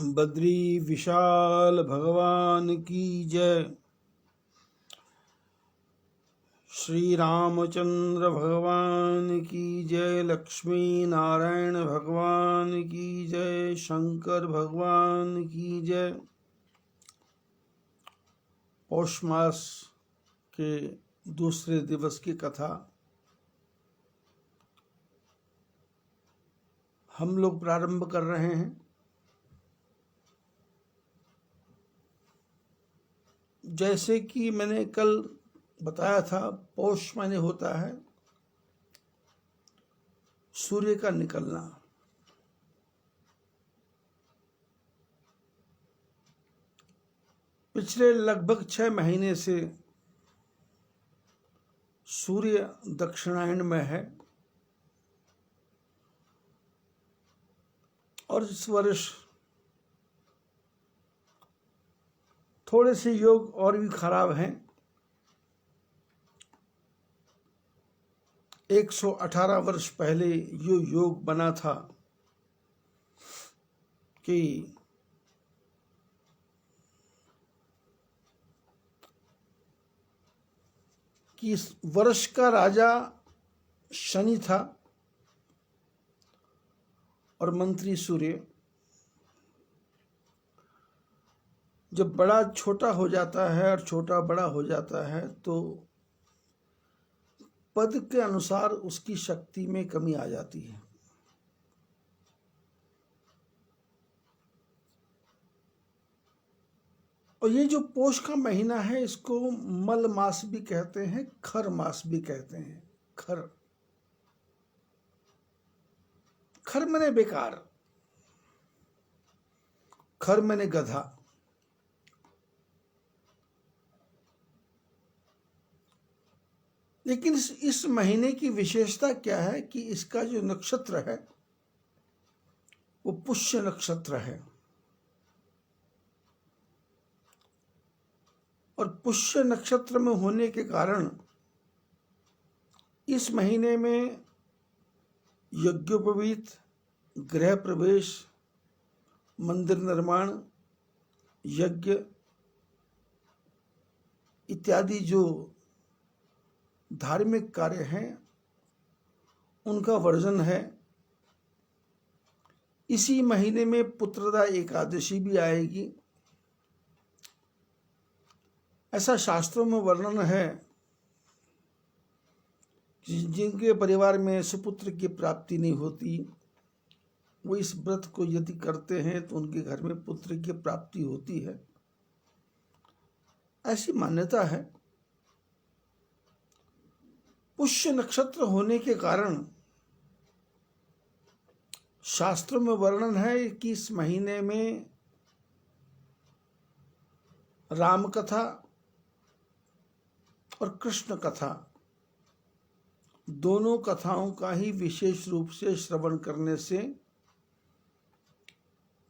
बद्री विशाल भगवान की जय। श्री रामचंद्र भगवान की जय। लक्ष्मी नारायण भगवान की जय। शंकर भगवान की जय। पौष मास के दूसरे दिवस की कथा हम लोग प्रारंभ कर रहे हैं। जैसे कि मैंने कल बताया था, पौष माने होता है सूर्य का निकलना। पिछले लगभग 6 महीने से सूर्य दक्षिणायन में है और इस वर्ष थोड़े से योग और भी खराब हैं। 118 वर्ष पहले ये योग बना था कि इस वर्ष का राजा शनि था और मंत्री सूर्य। जब बड़ा छोटा हो जाता है और छोटा बड़ा हो जाता है तो पद के अनुसार उसकी शक्ति में कमी आ जाती है। और ये जो पोष का महीना है इसको मल मास भी कहते हैं, खर मास भी कहते हैं। खर खर मैंने बेकार, खर मैंने गधा। लेकिन इस महीने की विशेषता क्या है कि इसका जो नक्षत्र है वो पुष्य नक्षत्र है। और पुष्य नक्षत्र में होने के कारण इस महीने में यज्ञोपवीत, गृह प्रवेश, मंदिर निर्माण, यज्ञ इत्यादि जो धार्मिक कार्य हैं उनका वर्जन है। इसी महीने में पुत्रदा एकादशी भी आएगी। ऐसा शास्त्रों में वर्णन है कि जिनके परिवार में सुपुत्र की प्राप्ति नहीं होती वो इस व्रत को यदि करते हैं तो उनके घर में पुत्र की प्राप्ति होती है। ऐसी मान्यता है। पुष्य नक्षत्र होने के कारण शास्त्रों में वर्णन है कि इस महीने में राम कथा और कृष्ण कथा दोनों कथाओं का ही विशेष रूप से श्रवण करने से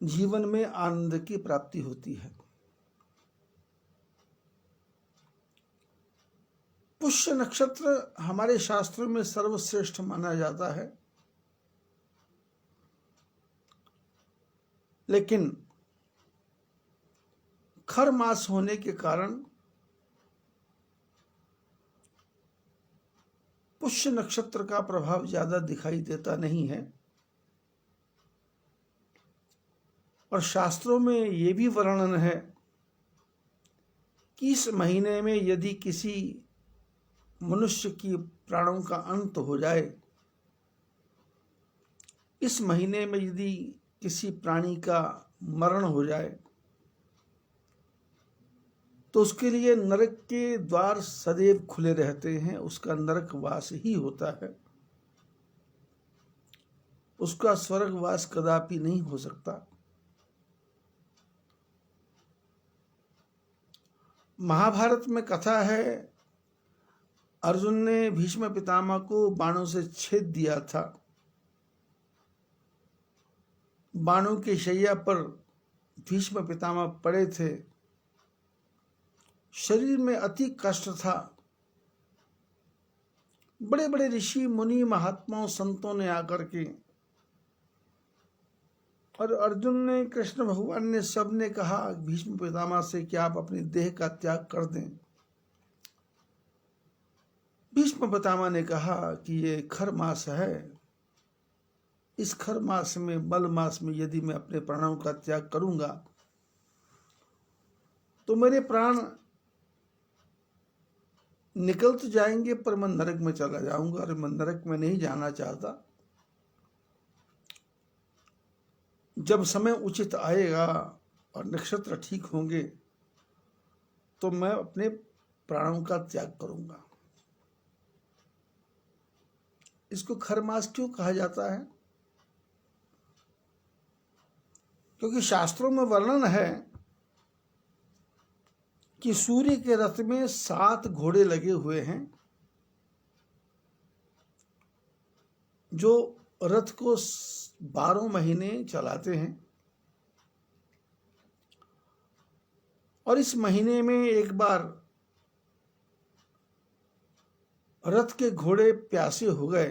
जीवन में आनंद की प्राप्ति होती है। पुष्य नक्षत्र हमारे शास्त्रों में सर्वश्रेष्ठ माना जाता है। लेकिन खर मास होने के कारण पुष्य नक्षत्र का प्रभाव ज्यादा दिखाई देता नहीं है। और शास्त्रों में ये भी वर्णन है कि इस महीने में यदि किसी मनुष्य की प्राणों का अंत हो जाए, इस महीने में यदि किसी प्राणी का मरण हो जाए तो उसके लिए नरक के द्वार सदैव खुले रहते हैं। उसका नरकवास ही होता है, उसका स्वर्गवास कदापि नहीं हो सकता। महाभारत में कथा है, अर्जुन ने भीष्म पितामह को बाणों से छेद दिया था। बाणों की शैया पर भीष्म पितामह पड़े थे। शरीर में अति कष्ट था। बड़े बड़े ऋषि मुनि महात्माओं संतों ने आकर के और अर्जुन ने, कृष्ण भगवान ने, सबने कहा भीष्म पितामह से कि आप अपनी देह का त्याग कर दें। भीष्म पितामह ने कहा कि ये खर मास है, इस खर मास में, मल मास में यदि मैं अपने प्राणों का त्याग करूंगा तो मेरे प्राण निकल तो जाएंगे पर मैं नरक में चला जाऊंगा, और मैं नरक में नहीं जाना चाहता। जब समय उचित आएगा और नक्षत्र ठीक होंगे तो मैं अपने प्राणों का त्याग करूंगा। इसको खरमास क्यों कहा जाता है? क्योंकि शास्त्रों में वर्णन है कि सूर्य के रथ में 7 घोड़े लगे हुए हैं जो रथ को 12 महीने चलाते हैं, और इस महीने में एक बार रथ के घोड़े प्यासे हो गए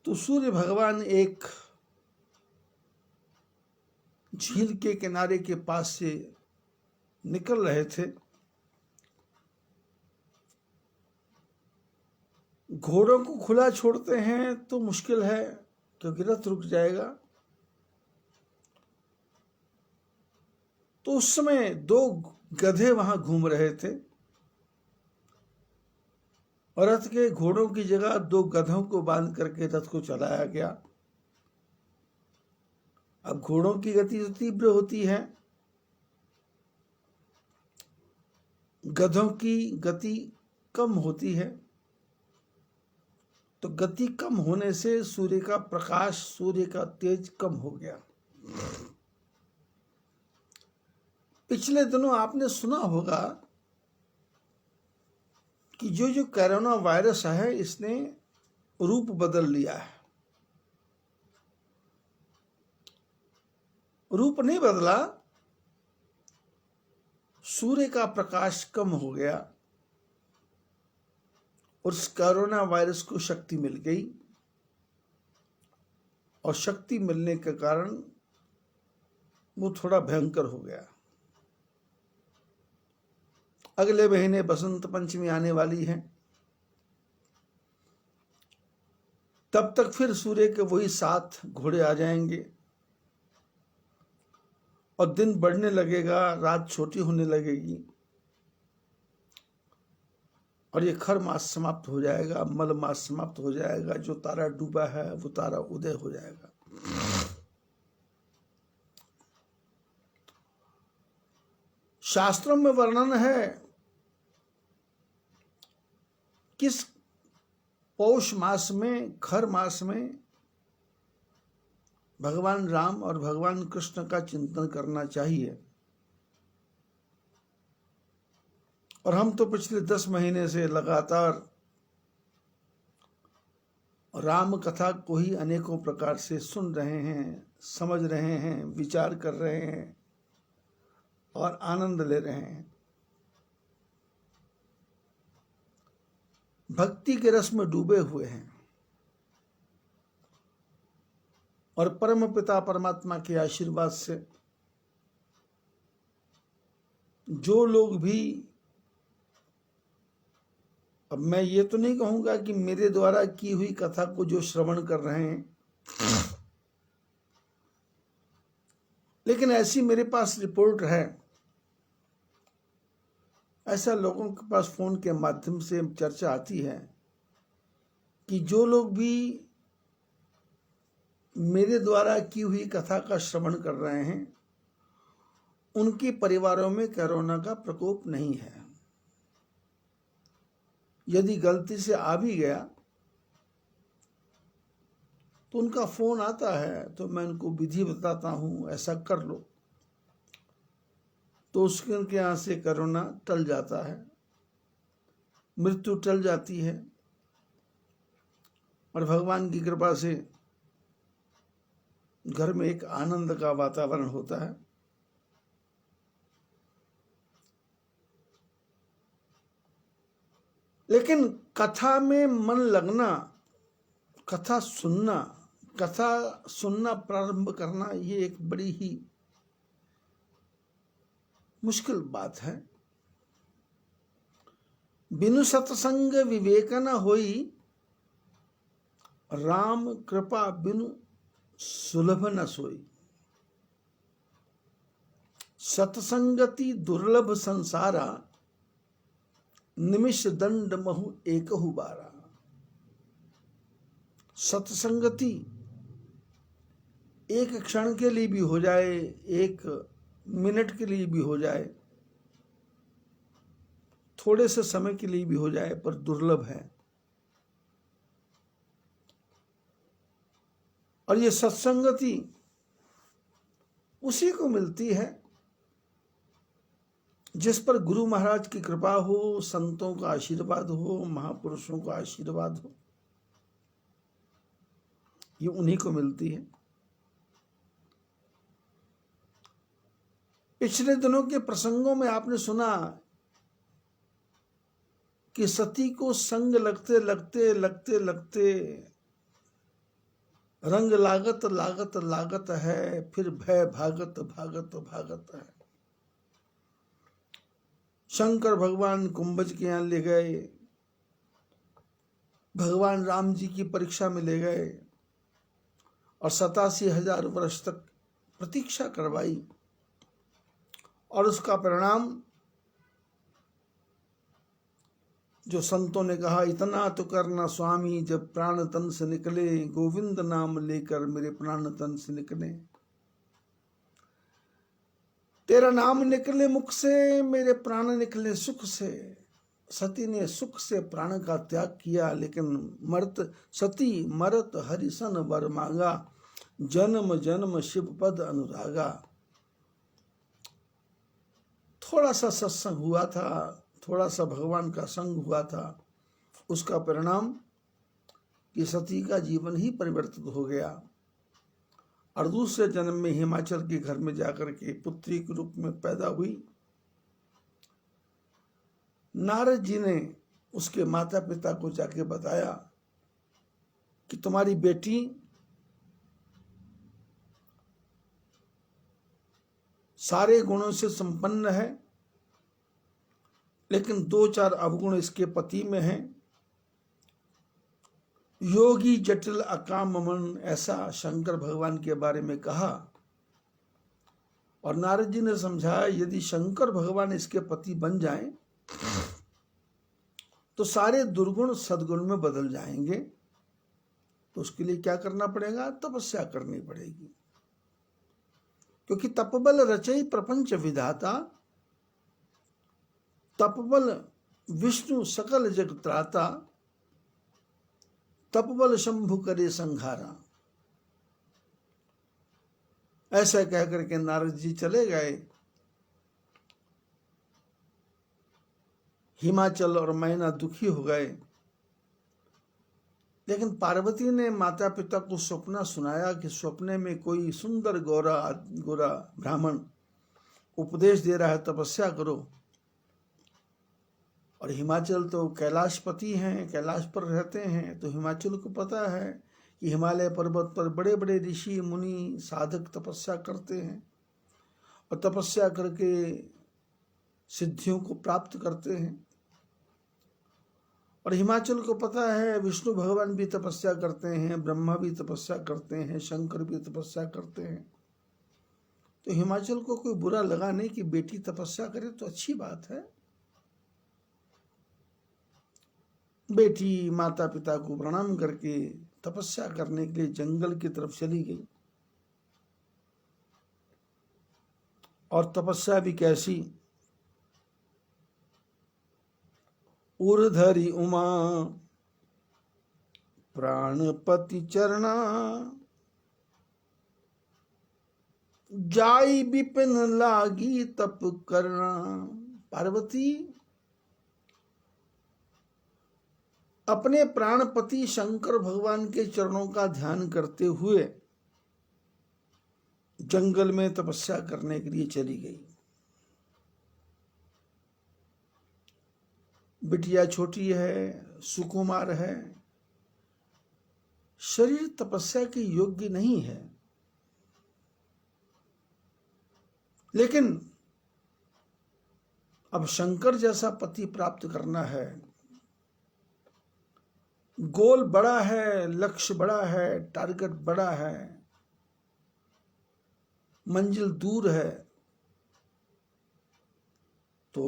तो सूर्य भगवान एक झील के किनारे के पास से निकल रहे थे। घोड़ों को खुला छोड़ते हैं तो मुश्किल है क्योंकि रथ रुक जाएगा, तो उस समय 2 गधे वहां घूम रहे थे और रथ के घोड़ों की जगह 2 गधों को बांध करके रथ को चलाया गया। अब घोड़ों की गति तो तीव्र होती है, गधों की गति कम होती है, तो गति कम होने से सूर्य का प्रकाश, सूर्य का तेज कम हो गया। पिछले दिनों आपने सुना होगा कि जो कोरोना वायरस है इसने रूप बदल लिया है। रूप नहीं बदला, सूर्य का प्रकाश कम हो गया और उस कोरोना वायरस को शक्ति मिल गई, और शक्ति मिलने के कारण वो थोड़ा भयंकर हो गया। अगले महीने बसंत पंचमी आने वाली है, तब तक फिर सूर्य के वही 7 घोड़े आ जाएंगे और दिन बढ़ने लगेगा, रात छोटी होने लगेगी और ये खर मास समाप्त हो जाएगा, मल मास समाप्त हो जाएगा। जो तारा डूबा है वो तारा उदय हो जाएगा। शास्त्रों में वर्णन है किस पौष मास में, खर मास में भगवान राम और भगवान कृष्ण का चिंतन करना चाहिए। और हम तो पिछले 10 महीने से लगातार राम कथा को ही अनेकों प्रकार से सुन रहे हैं, समझ रहे हैं, विचार कर रहे हैं और आनंद ले रहे हैं। भक्ति के रस में डूबे हुए हैं और परम पिता परमात्मा के आशीर्वाद से जो लोग भी, अब मैं ये तो नहीं कहूंगा कि मेरे द्वारा की हुई कथा को जो श्रवण कर रहे हैं, लेकिन ऐसी मेरे पास रिपोर्ट है, ऐसा लोगों के पास फोन के माध्यम से चर्चा आती है कि जो लोग भी मेरे द्वारा की हुई कथा का श्रवण कर रहे हैं उनके परिवारों में कोरोना का प्रकोप नहीं है। यदि गलती से आ भी गया तो उनका फोन आता है तो मैं उनको विधि बताता हूं, ऐसा कर लो, तो उसके यहाँ से कोरोना टल जाता है, मृत्यु टल जाती है और भगवान की कृपा से घर में एक आनंद का वातावरण होता है। लेकिन कथा में मन लगना, कथा सुनना, कथा सुनना प्रारंभ करना ये एक बड़ी ही मुश्किल बात है। बिनु सत्संग विवेक न होई, राम कृपा बिनु सुलभ न सोई। सत्संगति दुर्लभ संसारा, निमिष दंड महु एकहु बारा। सत्संगति एक क्षण के लिए भी हो जाए, एक मिनट के लिए भी हो जाए, थोड़े से समय के लिए भी हो जाए, पर दुर्लभ है। और ये सत्संगति उसी को मिलती है जिस पर गुरु महाराज की कृपा हो, संतों का आशीर्वाद हो, महापुरुषों का आशीर्वाद हो। ये उन्हीं को मिलती है। पिछले दिनों के प्रसंगों में आपने सुना कि सती को संग लगते लगते लगते लगते रंग लागत लागत लागत है, फिर भय भागत भागत भागत है। शंकर भगवान कुंभज के यहाँ ले गए, भगवान राम जी की परीक्षा में ले गए और 87,000 वर्ष तक प्रतीक्षा करवाई, और उसका परिणाम जो संतों ने कहा, इतना तो करना स्वामी जब प्राण तन से निकले, गोविंद नाम लेकर मेरे प्राण तन से निकले। तेरा नाम निकले मुख से, मेरे प्राण निकले सुख से। सती ने सुख से प्राण का त्याग किया, लेकिन सती मरत हरिसन वर मांगा, जन्म जन्म शिव पद अनुरागा। थोड़ा सा सत्संग हुआ था, थोड़ा सा भगवान का संग हुआ था, उसका परिणाम कि सती का जीवन ही परिवर्तित हो गया और दूसरे जन्म में हिमाचल के घर में जाकर के पुत्री के रूप में पैदा हुई। नारद जी ने उसके माता पिता को जाके बताया कि तुम्हारी बेटी सारे गुणों से संपन्न है, लेकिन 2-4 अवगुण इसके पति में हैं। योगी जटिल अकाम मन, ऐसा शंकर भगवान के बारे में कहा। और नारद जी ने समझाया, यदि शंकर भगवान इसके पति बन जाएं तो सारे दुर्गुण सद्गुण में बदल जाएंगे। तो उसके लिए क्या करना पड़ेगा? तपस्या करनी पड़ेगी, क्योंकि तपबल रचई प्रपंच विधाता, तपबल विष्णु सकल जग त्राता, तपबल शंभु करे संहारा। ऐसा कहकर के नारद जी चले गए हिमाचल, और मैना दुखी हो गए। लेकिन पार्वती ने माता पिता को सपना सुनाया कि सपने में कोई सुंदर गोरा ब्राह्मण उपदेश दे रहा है, तपस्या करो। और हिमाचल तो कैलाशपति हैं, कैलाश पर रहते हैं, तो हिमाचल को पता है कि हिमालय पर्वत पर बड़े बड़े ऋषि मुनि साधक तपस्या करते हैं और तपस्या करके सिद्धियों को प्राप्त करते हैं। और हिमाचल को पता है विष्णु भगवान भी तपस्या करते हैं, ब्रह्मा भी तपस्या करते हैं, शंकर भी तपस्या करते हैं। तो हिमाचल को कोई बुरा लगा नहीं कि बेटी तपस्या करे, तो अच्छी बात है। बेटी माता पिता को प्रणाम करके तपस्या करने के लिए जंगल की तरफ चली गई। और तपस्या भी कैसी? उर्धरी उमा प्राणपति चरना, जाई विपिन लागी तप करना। पार्वती अपने प्राणपति शंकर भगवान के चरणों का ध्यान करते हुए जंगल में तपस्या करने के लिए चली गई। बिटिया छोटी है, सुकुमार है, शरीर तपस्या के योग्य नहीं है, लेकिन अब शंकर जैसा पति प्राप्त करना है, गोल बड़ा है, लक्ष्य बड़ा है, टारगेट बड़ा है, मंजिल दूर है, तो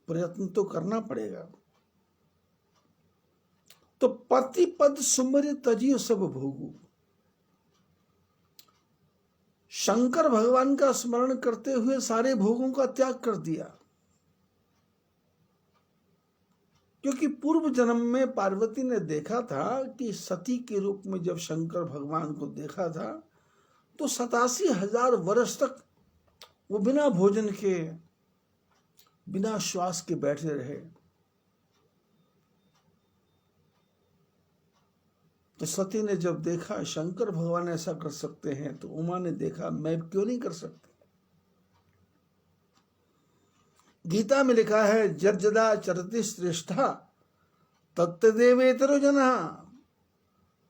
प्रयत्न तो करना पड़ेगा। तो पति पद सुमरि तजियो सब भोगू। शंकर भगवान का स्मरण करते हुए सारे भोगों का त्याग कर दिया, क्योंकि पूर्व जन्म में पार्वती ने देखा था कि सती के रूप में जब शंकर भगवान को देखा था तो 87,000 वर्ष तक वो बिना भोजन के, बिना श्वास के बैठे रहे। तो सती ने जब देखा शंकर भगवान ऐसा कर सकते हैं, तो उमा ने देखा मैं क्यों नहीं कर सकती। गीता में लिखा है जर्जदा चरति श्रेष्ठा तत्तदेवेतरो जना।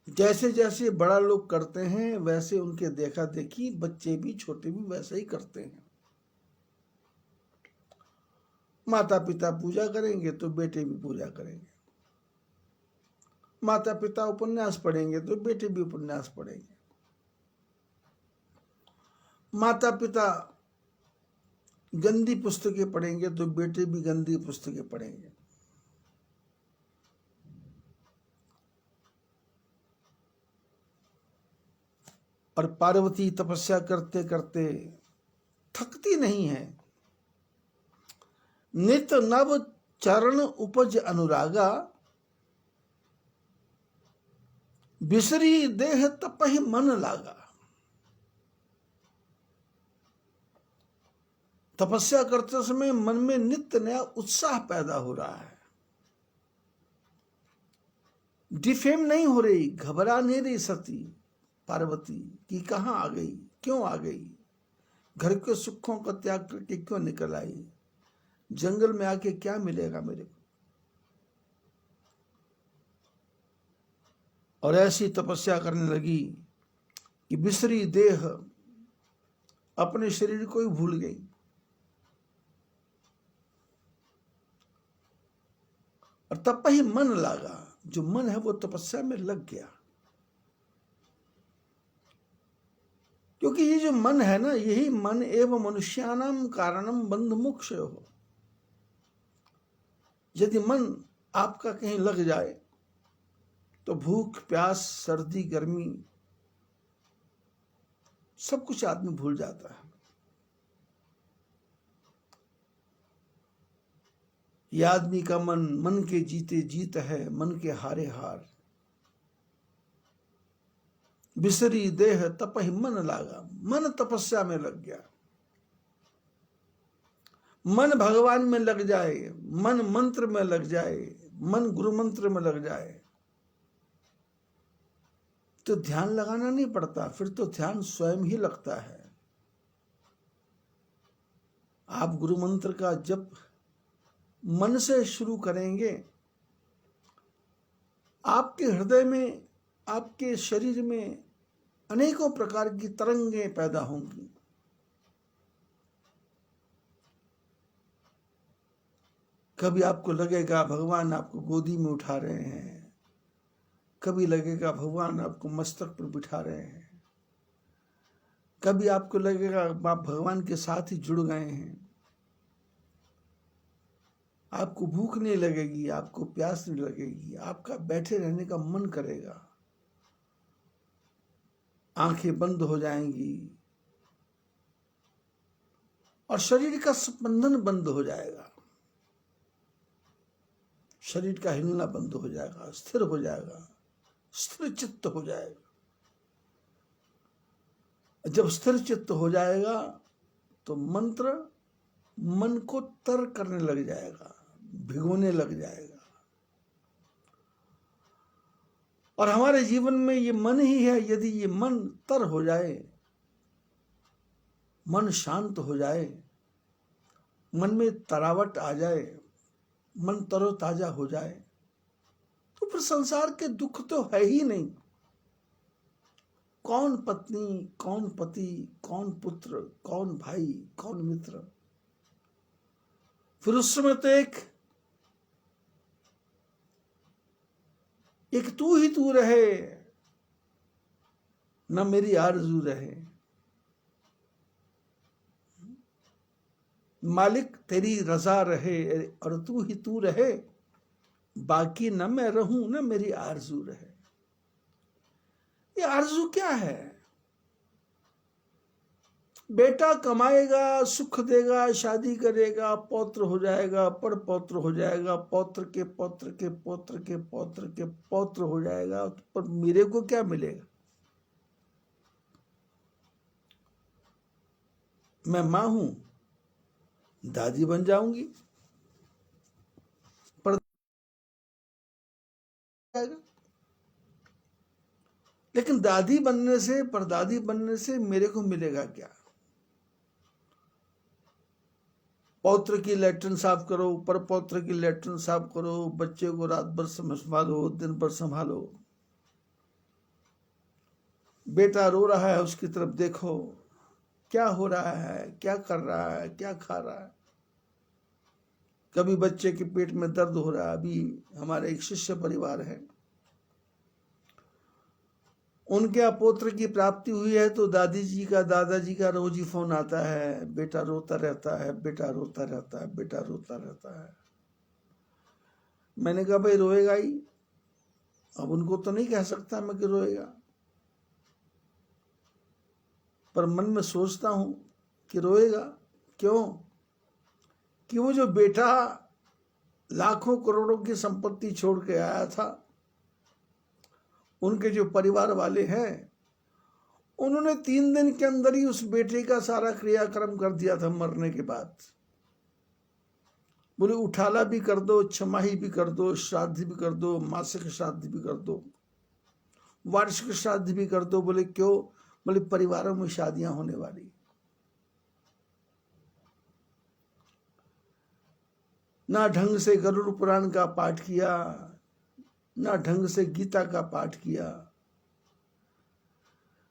जैसे जैसे बड़ा लोग करते हैं वैसे उनके देखा देखी बच्चे भी, छोटे भी वैसे ही करते हैं। माता पिता पूजा करेंगे तो बेटे भी पूजा करेंगे, माता पिता उपन्यास पढ़ेंगे तो बेटे भी उपन्यास पढ़ेंगे, माता पिता गंदी पुस्तकें पढ़ेंगे तो बेटे भी गंदी पुस्तकें पढ़ेंगे। और पार्वती तपस्या करते करते थकती नहीं है। नित नव चरण उपज अनुरागा, बिसरी देह तपहि मन लागा। तपस्या करते समय मन में नित्य नया उत्साह पैदा हो रहा है, डिफेम नहीं हो रही, घबरा नहीं रही सती पार्वती कि कहां आ गई, क्यों आ गई, घर के सुखों का त्याग करके क्यों निकल आई, जंगल में आके क्या मिलेगा मेरे को। और ऐसी तपस्या करने लगी कि बिसरी देह, अपने शरीर को ही भूल गई। और तब ही मन लगा, जो मन है वो तपस्या में लग गया। क्योंकि ये जो मन है ना, यही मन एवं मनुष्यानाम कारणम बंध मोक्ष हो। यदि मन आपका कहीं लग जाए तो भूख प्यास सर्दी गर्मी सब कुछ आदमी भूल जाता है। यह आदमी का मन, मन के जीते जीत है, मन के हारे हार। बिसरी देह तपहि मन लागा, मन तपस्या में लग गया। मन भगवान में लग जाए, मन मंत्र में लग जाए, मन गुरु मंत्र में लग जाए तो ध्यान लगाना नहीं पड़ता, फिर तो ध्यान स्वयं ही लगता है। आप गुरु मंत्र का जप मन से शुरू करेंगे, आपके हृदय में, आपके शरीर में अनेकों प्रकार की तरंगें पैदा होंगी। कभी आपको लगेगा भगवान आपको गोदी में उठा रहे हैं, कभी लगेगा भगवान आपको मस्तक पर बिठा रहे हैं, कभी आपको लगेगा आप भगवान के साथ ही जुड़ गए हैं। आपको भूख नहीं लगेगी, आपको प्यास नहीं लगेगी, आपका बैठे रहने का मन करेगा, आंखें बंद हो जाएंगी और शरीर का स्पंदन बंद हो जाएगा, शरीर का हिलना बंद हो जाएगा, स्थिर हो जाएगा, स्थिर चित्त हो जाएगा। जब स्थिर चित्त हो जाएगा तो मंत्र मन को तर करने लग जाएगा, भिगोने लग जाएगा। और हमारे जीवन में ये मन ही है, यदि ये मन तर हो जाए, मन शांत हो जाए, मन में तरावट आ जाए, मन तरोताजा हो जाए, तो फिर संसार के दुख तो है ही नहीं। कौन पत्नी, कौन पति, कौन पुत्र, कौन भाई, कौन मित्र। फिर उस समय तो एक तू ही तू रहे, न मेरी आरज़ू रहे। मालिक तेरी रजा रहे और तू ही तू रहे, बाकी न मैं रहूं न मेरी आरज़ू रहे। ये आरज़ू क्या है? बेटा कमाएगा, सुख देगा, शादी करेगा, पौत्र हो जाएगा, पर पौत्र हो जाएगा, पौत्र के पौत्र के पौत्र के पौत्र के पौत्र हो जाएगा, पर मेरे को क्या मिलेगा? मैं मां हूं, दादी बन जाऊंगी, पर लेकिन दादी बनने से, परदादी बनने से मेरे को मिलेगा क्या? पौत्र की लैट्रिन साफ करो, पर पौत्र की लैट्रिन साफ करो, बच्चे को रात भर संभालो, दिन भर संभालो। बेटा रो रहा है, उसकी तरफ देखो, क्या हो रहा है, क्या कर रहा है, क्या खा रहा है। कभी बच्चे के पेट में दर्द हो रहा है। अभी हमारे एक शिष्य परिवार है, उनके अपोत्र की प्राप्ति हुई है, तो दादाजी का रोज ही फोन आता है, बेटा रोता रहता है, बेटा रोता रहता है, बेटा रोता रहता है। मैंने कहा भाई रोएगा ही, अब उनको तो नहीं कह सकता मैं कि रोएगा, पर मन में सोचता हूं कि रोएगा। क्यों? कि वो जो बेटा लाखों करोड़ों की संपत्ति छोड़ के आया था, उनके जो परिवार वाले हैं, उन्होंने 3 दिन के अंदर ही उस बेटे का सारा क्रियाक्रम कर दिया था मरने के बाद। बोले उठाला भी कर दो, छमाही भी कर दो, श्राद्ध भी कर दो, मासिक श्राद्ध भी कर दो, वार्षिक श्राद्ध भी कर दो। बोले क्यों? बोले परिवारों में शादियां होने वाली। ना ढंग से गरुड़ पुराण का पाठ किया, ना ढंग से गीता का पाठ किया,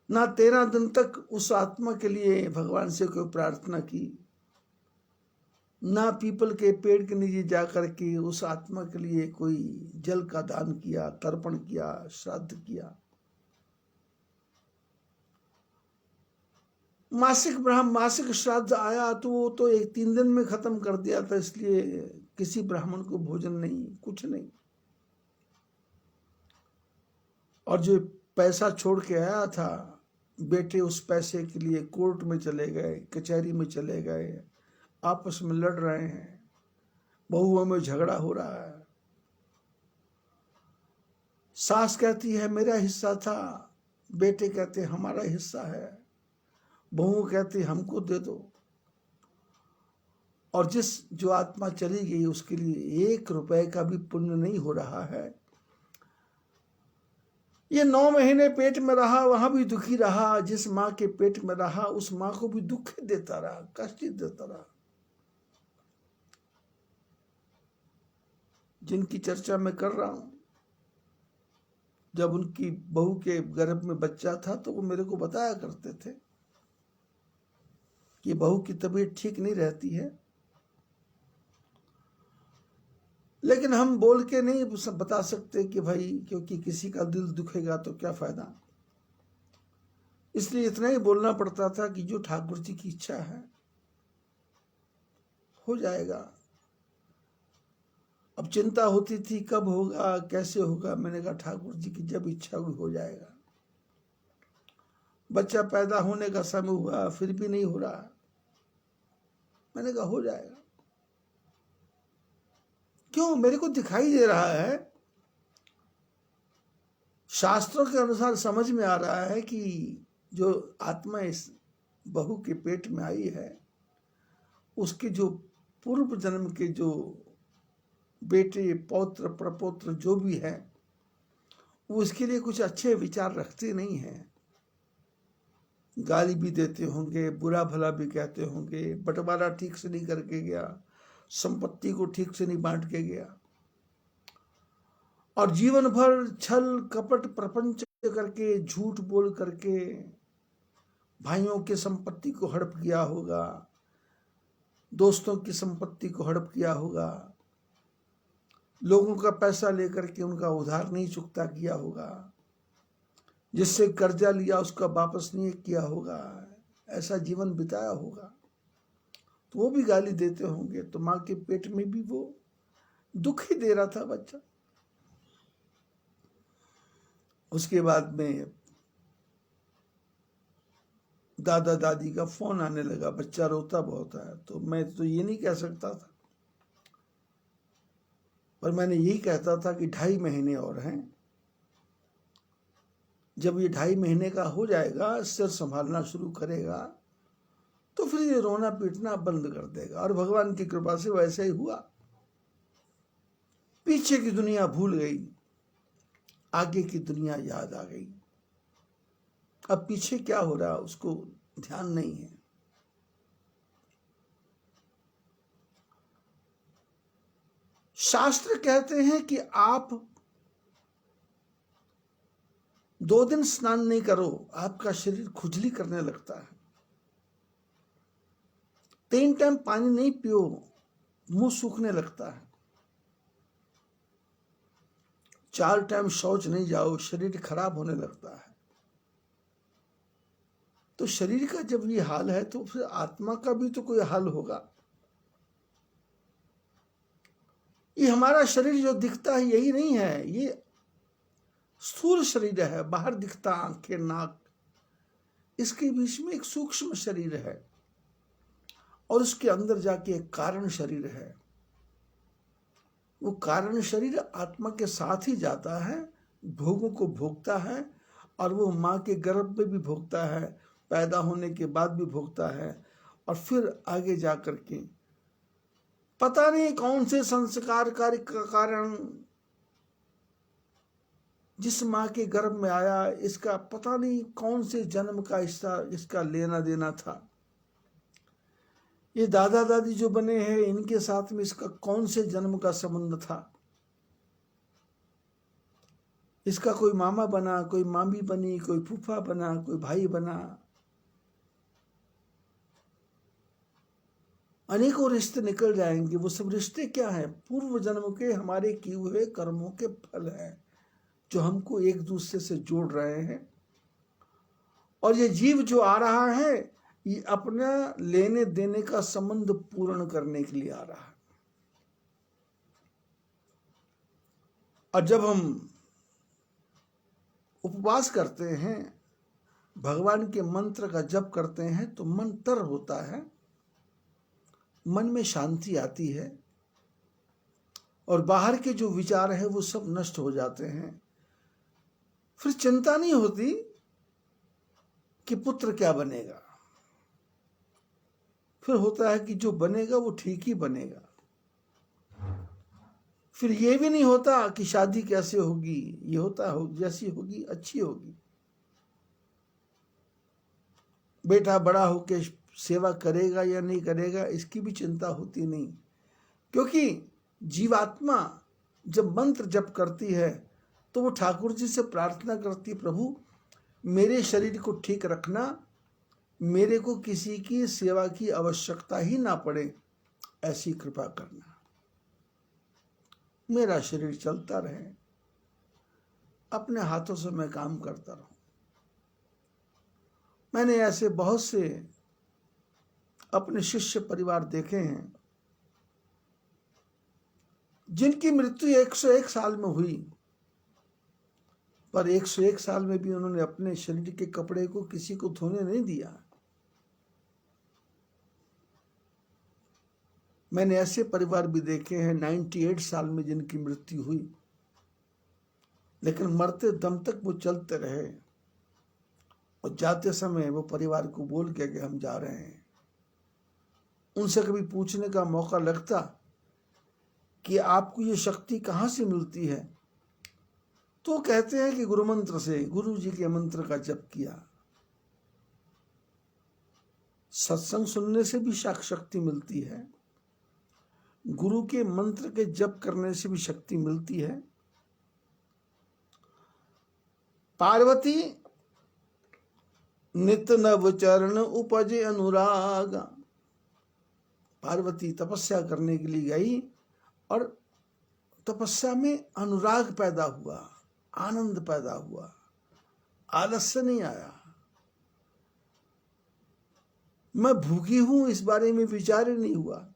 ना 13 दिन तक उस आत्मा के लिए भगवान से कोई प्रार्थना की, ना पीपल के पेड़ के नीचे जाकर के उस आत्मा के लिए कोई जल का दान किया, तर्पण किया, श्राद्ध किया। मासिक श्राद्ध आया तो वो तो 3 दिन में खत्म कर दिया था, इसलिए किसी ब्राह्मण को भोजन नहीं, कुछ नहीं। और जो पैसा छोड़ के आया था, बेटे उस पैसे के लिए कोर्ट में चले गए, कचहरी में चले गए, आपस में लड़ रहे हैं, बहुओं में झगड़ा हो रहा है। सास कहती है मेरा हिस्सा था, बेटे कहते हमारा हिस्सा है, बहू कहती हमको दे दो। और जो आत्मा चली गई उसके लिए 1 रुपए का भी पुण्य नहीं हो रहा है। ये 9 महीने पेट में रहा, वहां भी दुखी रहा। जिस माँ के पेट में रहा उस माँ को भी दुख देता रहा, कष्ट देता रहा। जिनकी चर्चा मैं कर रहा हूं, जब उनकी बहू के गर्भ में बच्चा था तो वो मेरे को बताया करते थे कि बहू की तबीयत ठीक नहीं रहती है, लेकिन हम बोल के नहीं बता सकते कि भाई, क्योंकि किसी का दिल दुखेगा तो क्या फायदा। इसलिए इतना ही बोलना पड़ता था कि जो ठाकुर जी की इच्छा है हो जाएगा। अब चिंता होती थी कब होगा, कैसे होगा। मैंने कहा ठाकुर जी की जब इच्छा हुई हो जाएगा। बच्चा पैदा होने का समय हुआ, फिर भी नहीं हो रहा। मैंने कहा हो जाएगा। क्यों? मेरे को दिखाई दे रहा है, शास्त्रों के अनुसार समझ में आ रहा है कि जो आत्मा इस बहू के पेट में आई है, उसके जो पूर्व जन्म के जो बेटे, पौत्र, प्रपौत्र जो भी है, वो उसके लिए कुछ अच्छे विचार रखते नहीं हैं। गाली भी देते होंगे, बुरा भला भी कहते होंगे, बंटवारा ठीक से नहीं करके गया, संपत्ति को ठीक से नहीं बांट के गया, और जीवन भर छल कपट प्रपंच करके, झूठ बोल करके भाइयों की संपत्ति को हड़प किया होगा, दोस्तों की संपत्ति को हड़प किया होगा, लोगों का पैसा लेकर के उनका उधार नहीं चुकता किया होगा, जिससे कर्जा लिया उसका वापस नहीं किया होगा, ऐसा जीवन बिताया होगा। तो वो भी गाली देते होंगे, तो माँ के पेट में भी वो दुख ही दे रहा था बच्चा। उसके बाद में दादा दादी का फोन आने लगा, बच्चा रोता बहुत है। तो मैं तो ये नहीं कह सकता था, पर मैंने यही कहता था कि 2.5 महीने और हैं, जब ये 2.5 महीने का हो जाएगा, सिर संभालना शुरू करेगा, तो फिर ये रोना पीटना बंद कर देगा। और भगवान की कृपा से वैसे ही हुआ। पीछे की दुनिया भूल गई, आगे की दुनिया याद आ गई। अब पीछे क्या हो रहा उसको ध्यान नहीं है। शास्त्र कहते हैं कि आप 2 दिन स्नान नहीं करो, आपका शरीर खुजली करने लगता है। 3 टाइम पानी नहीं पियो, मुंह सूखने लगता है। 4 टाइम शौच नहीं जाओ, शरीर खराब होने लगता है। तो शरीर का जब ये हाल है, तो फिर आत्मा का भी तो कोई हाल होगा। ये हमारा शरीर जो दिखता है यही नहीं है, ये स्थूल शरीर है, बाहर दिखता आंखें नाक, इसके बीच में एक सूक्ष्म शरीर है, और उसके अंदर जाके एक कारण शरीर है। वो कारण शरीर आत्मा के साथ ही जाता है, भोगों को भोगता है, और वो माँ के गर्भ में भी भोगता है, पैदा होने के बाद भी भोगता है, और फिर आगे जा करके पता नहीं कौन से संस्कार कार्य का कारण जिस माँ के गर्भ में आया, इसका पता नहीं कौन से जन्म का इसका लेना देना था। ये दादा दादी जो बने हैं, इनके साथ में इसका कौन से जन्म का संबंध था। इसका कोई मामा बना, कोई मामी बनी, कोई फूफा बना, कोई भाई बना, अनेकों रिश्ते निकल जाएंगे। वो सब रिश्ते क्या हैं? पूर्व जन्म के हमारे किए हुए कर्मों के फल हैं, जो हमको एक दूसरे से जोड़ रहे हैं। और ये जीव जो आ रहा है, ये अपना लेने देने का संबंध पूर्ण करने के लिए आ रहा है। और जब हम उपवास करते हैं, भगवान के मंत्र का जप करते हैं, तो मन तर होता है, मन में शांति आती है, और बाहर के जो विचार है वो सब नष्ट हो जाते हैं। फिर चिंता नहीं होती कि पुत्र क्या बनेगा। फिर होता है कि जो बनेगा वो ठीक ही बनेगा। फिर ये भी नहीं होता कि शादी कैसे होगी, ये होता हो जैसी होगी अच्छी होगी। बेटा बड़ा होके सेवा करेगा या नहीं करेगा, इसकी भी चिंता होती नहीं, क्योंकि जीवात्मा जब मंत्र जप करती है तो वो ठाकुर जी से प्रार्थना करती है, प्रभु मेरे शरीर को ठीक रखना, मेरे को किसी की सेवा की आवश्यकता ही ना पड़े, ऐसी कृपा करना, मेरा शरीर चलता रहे, अपने हाथों से मैं काम करता रहूं। मैंने ऐसे बहुत से अपने शिष्य परिवार देखे हैं जिनकी मृत्यु 101 साल में हुई, पर 101 साल में भी उन्होंने अपने शरीर के कपड़े को किसी को धोने नहीं दिया। मैंने ऐसे परिवार भी देखे हैं 98 साल में जिनकी मृत्यु हुई, लेकिन मरते दम तक वो चलते रहे, और जाते समय वो परिवार को बोल के कि हम जा रहे हैं। उनसे कभी पूछने का मौका लगता कि आपको ये शक्ति कहाँ से मिलती है, तो कहते हैं कि गुरु मंत्र से, गुरु जी के मंत्र का जप किया। सत्संग सुनने से भी शक्ति मिलती है, गुरु के मंत्र के जप करने से भी शक्ति मिलती है। पार्वती नित नव चरण उपजे अनुराग। पार्वती तपस्या करने के लिए गई और तपस्या में अनुराग पैदा हुआ, आनंद पैदा हुआ, आलस्य नहीं आया। मैं भूखी हूं इस बारे में विचार ही नहीं हुआ।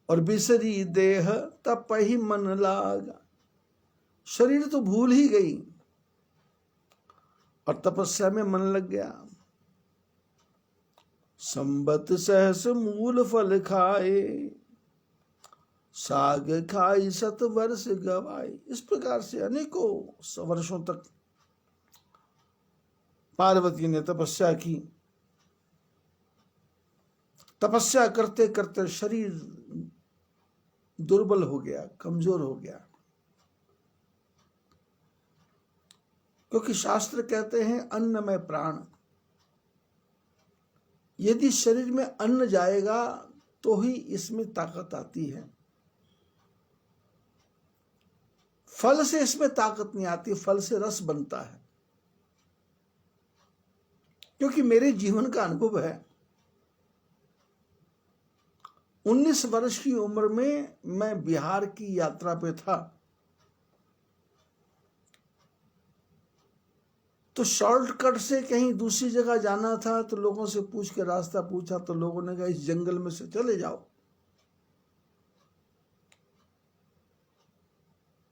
और बिसरी देह तपहि मन लागा, शरीर तो भूल ही गई और तपस्या में मन लग गया। संबत सहस मूल फल खाए, साग खाई सत वर्ष गवाए। इस प्रकार से अनेकों वर्षों तक पार्वती ने तपस्या की। तपस्या करते करते शरीर दुर्बल हो गया, कमजोर हो गया, क्योंकि शास्त्र कहते हैं अन्न में प्राण। यदि शरीर में अन्न जाएगा तो ही इसमें ताकत आती है। फल से इसमें ताकत नहीं आती, फल से रस बनता है। क्योंकि मेरे जीवन का अनुभव है, 19 वर्ष की उम्र में मैं बिहार की यात्रा पे था। तो शॉर्टकट से कहीं दूसरी जगह जाना था, तो लोगों से पूछ के रास्ता पूछा, तो लोगों ने कहा इस जंगल में से चले जाओ।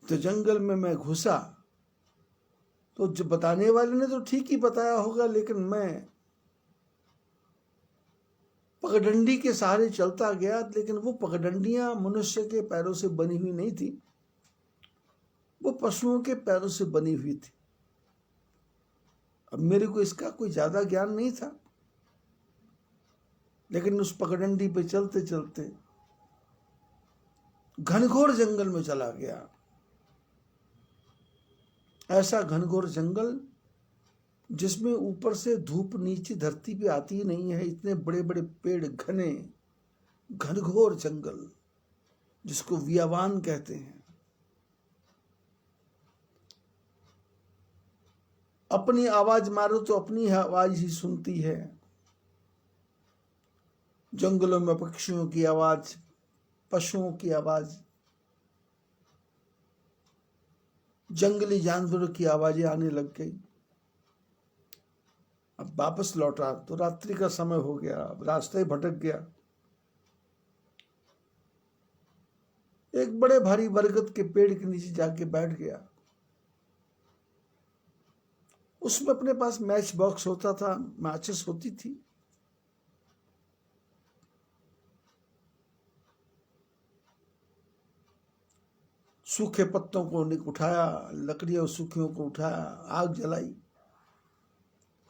तो जंगल में मैं घुसा, तो जो बताने वाले ने तो ठीक ही बताया होगा, लेकिन मैं पगडंडी के सहारे चलता गया। लेकिन वो पगडंडियां मनुष्य के पैरों से बनी हुई नहीं थी, वो पशुओं के पैरों से बनी हुई थी। अब मेरे को इसका कोई ज्यादा ज्ञान नहीं था, लेकिन उस पगडंडी पे चलते चलते घनघोर जंगल में चला गया। ऐसा घनघोर जंगल जिसमें ऊपर से धूप नीचे धरती पे आती ही नहीं है, इतने बड़े बड़े पेड़, घने घनघोर जंगल जिसको वियावान कहते हैं। अपनी आवाज मारो तो अपनी आवाज ही सुनती है। जंगलों में पक्षियों की आवाज, पशुओं की आवाज, जंगली जानवरों की आवाजें आने लग गई। अब वापस लौटा तो रात्रि का समय हो गया, अब रास्ते भटक गया। एक बड़े भारी बरगद के पेड़ के नीचे जाके बैठ गया। उसमें अपने पास मैच बॉक्स होता था, मैचेस होती थी। सूखे पत्तों को उठाया, लकड़ियों सूखियों को उठाया, आग जलाई।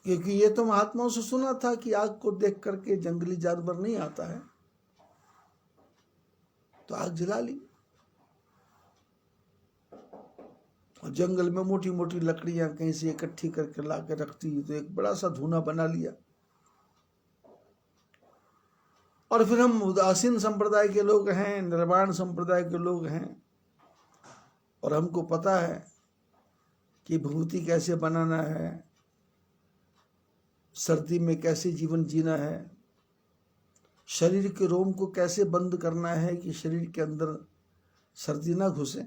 क्योंकि ये तो महात्माओं से सुना था कि आग को देख करके जंगली जानवर नहीं आता है, तो आग जला ली। और जंगल में मोटी मोटी लकड़ियां कहीं से इकट्ठी करके ला के रखती, तो एक बड़ा सा धूना बना लिया। और फिर हम उदासीन संप्रदाय के लोग हैं, निर्वाण संप्रदाय के लोग हैं, और हमको पता है कि विभूति कैसे बनाना है, सर्दी में कैसे जीवन जीना है, शरीर के रोम को कैसे बंद करना है कि शरीर के अंदर सर्दी ना घुसे,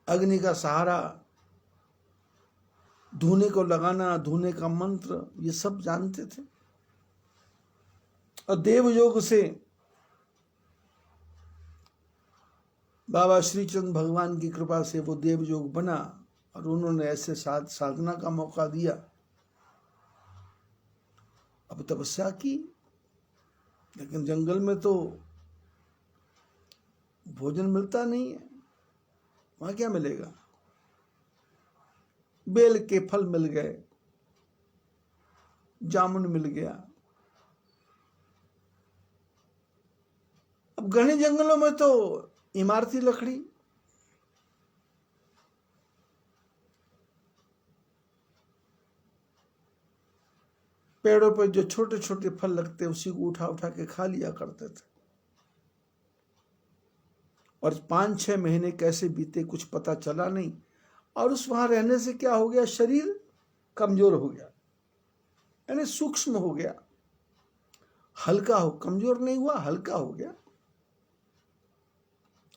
अग्नि का सहारा, धूने को लगाना, धूने का मंत्र, ये सब जानते थे। और देवयोग से बाबा श्रीचंद भगवान की कृपा से वो देवयोग बना, और उन्होंने ऐसे साधना का मौका दिया। अब तपस्या की, लेकिन जंगल में तो भोजन मिलता नहीं है, वहां क्या मिलेगा। बेल के फल मिल गए, जामुन मिल गया। अब घने जंगलों में तो इमारती लकड़ी, पेड़ों पर जो छोटे छोटे फल लगते उसी को उठा उठा के खा लिया करते थे। और 5-6 महीने कैसे बीते कुछ पता चला नहीं। और उस वहां रहने से क्या हो गया, शरीर कमजोर हो गया, यानी सूक्ष्म हो गया, हल्का हो, कमजोर नहीं हुआ, हल्का हो गया,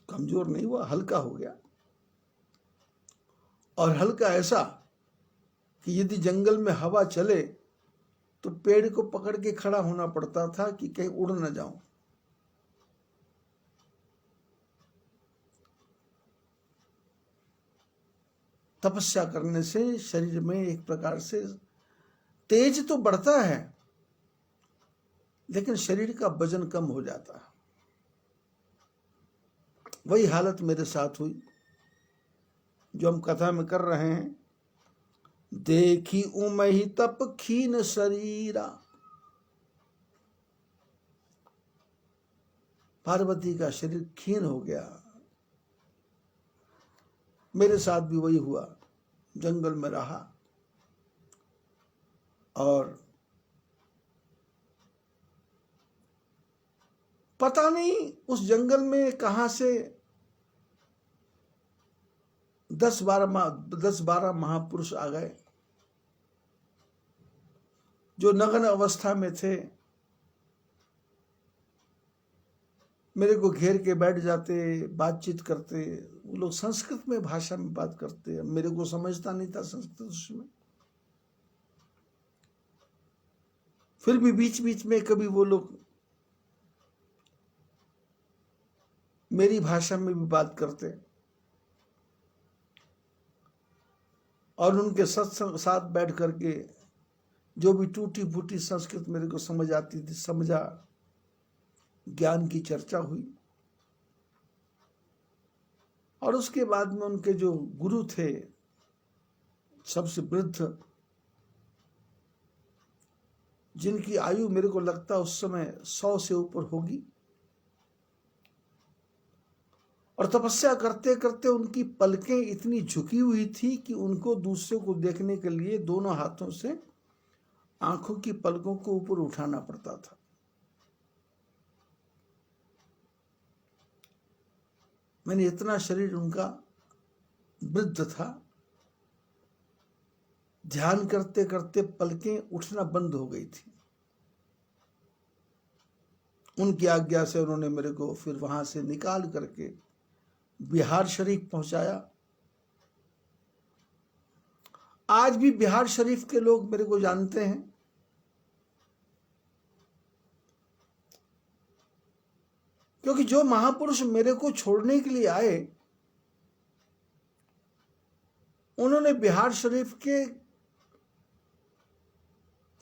कमजोर नहीं हुआ, हल्का हो गया। और हल्का ऐसा कि यदि जंगल में हवा चले तो पेड़ को पकड़ के खड़ा होना पड़ता था कि कहीं उड़ न जाऊं। तपस्या करने से शरीर में एक प्रकार से तेज तो बढ़ता है, लेकिन शरीर का वजन कम हो जाता है। वही हालत मेरे साथ हुई जो हम कथा में कर रहे हैं। देखी उमहि तप खीन शरीरा, पार्वती का शरीर क्षीण हो गया। मेरे साथ भी वही हुआ, जंगल में रहा और पता नहीं उस जंगल में कहां से 10-12 महापुरुष आ गए जो नग्न अवस्था में थे। मेरे को घेर के बैठ जाते, बातचीत करते। वो लोग संस्कृत में भाषा में बात करते, मेरे को समझता नहीं था संस्कृत उसमें। फिर भी बीच बीच में कभी वो लोग मेरी भाषा में भी बात करते और उनके साथ बैठ करके जो भी टूटी फूटी संस्कृत मेरे को समझ आती थी समझा, ज्ञान की चर्चा हुई। और उसके बाद में उनके जो गुरु थे, सबसे वृद्ध, जिनकी आयु मेरे को लगता उस समय 100 से ऊपर होगी, और तपस्या करते करते उनकी पलकें इतनी झुकी हुई थी कि उनको दूसरे को देखने के लिए दोनों हाथों से आंखों की पलकों को ऊपर उठाना पड़ता था। मैंने इतना शरीर उनका वृद्ध था, ध्यान करते करते पलकें उठना बंद हो गई थी। उनकी आज्ञा से उन्होंने मेरे को फिर वहां से निकाल करके बिहार शरीफ पहुंचाया। आज भी बिहार शरीफ के लोग मेरे को जानते हैं, क्योंकि जो महापुरुष मेरे को छोड़ने के लिए आए उन्होंने बिहार शरीफ के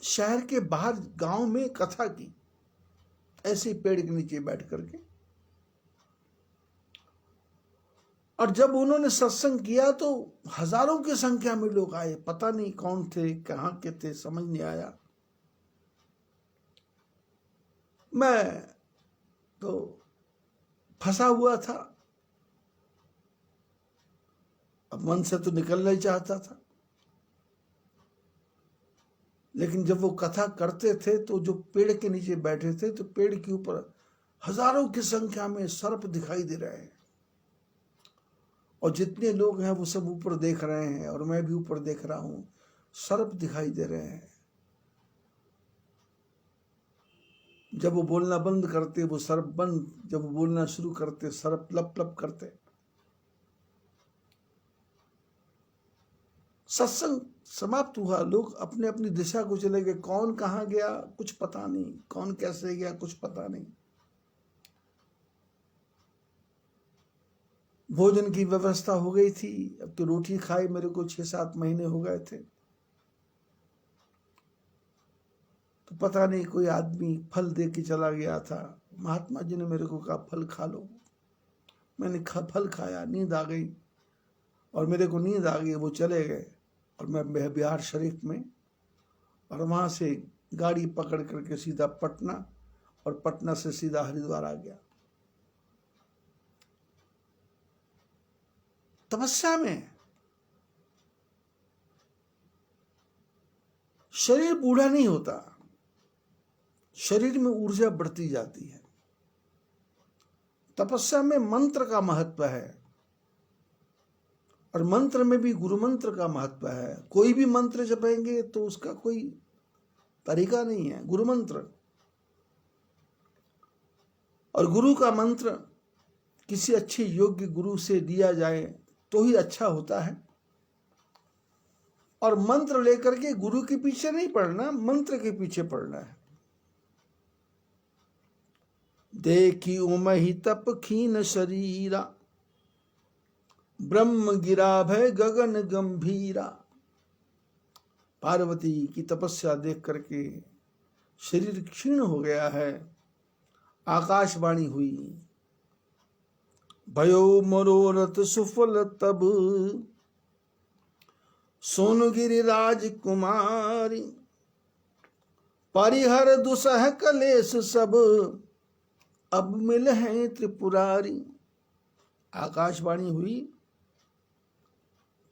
शहर के बाहर गांव में कथा की, ऐसे पेड़ के नीचे बैठ करके। और जब उन्होंने सत्संग किया तो हजारों की संख्या में लोग आए, पता नहीं कौन थे, कहां के थे, समझ नहीं आया। मैं तो फंसा हुआ था, अब मन से तो निकलना ही चाहता था। लेकिन जब वो कथा करते थे तो जो पेड़ के नीचे बैठे थे तो पेड़ के ऊपर हजारों की संख्या में सर्प दिखाई दे रहे हैं, और जितने लोग हैं वो सब ऊपर देख रहे हैं और मैं भी ऊपर देख रहा हूं, सर्प दिखाई दे रहे हैं। जब वो बोलना बंद करते वो सर्प बंद, जब वो बोलना शुरू करते सर्प लप लप करते। सत्संग समाप्त हुआ, लोग अपने अपनी दिशा को चले गए। कौन कहां गया कुछ पता नहीं, कौन कैसे गया कुछ पता नहीं। भोजन की व्यवस्था हो गई थी, अब तो रोटी खाए मेरे को 6-7 महीने हो गए थे। तो पता नहीं कोई आदमी फल दे के चला गया था। महात्मा जी ने मेरे को कहा फल खा लो। मैंने फल खाया, नींद आ गई, और मेरे को नींद आ गई, वो चले गए और मैं बिहार शरीफ में, और वहां से गाड़ी पकड़ करके सीधा पटना, और पटना से सीधा हरिद्वार आ गया। तपस्या में शरीर बूढ़ा नहीं होता, शरीर में ऊर्जा बढ़ती जाती है। तपस्या में मंत्र का महत्व है और मंत्र में भी गुरु मंत्र का महत्व है। कोई भी मंत्र जपेंगे तो उसका कोई तरीका नहीं है, गुरु मंत्र। और गुरु का मंत्र किसी अच्छे योग्य गुरु से दिया जाए तो ही अच्छा होता है। और मंत्र लेकर के गुरु के पीछे नहीं पड़ना, मंत्र के पीछे पड़ना है। देखी उमहि तप खीन शरीरा, ब्रह्म गिरा भय गगन गंभीरा। पार्वती की तपस्या देख करके शरीर क्षीण हो गया है। आकाशवाणी हुई, भयो मनोरथ सुफल तब, सोनु गिरिराज कुमारी। परिहर दुसह कलेश सब, अब मिल हैं त्रिपुरारी। आकाशवाणी हुई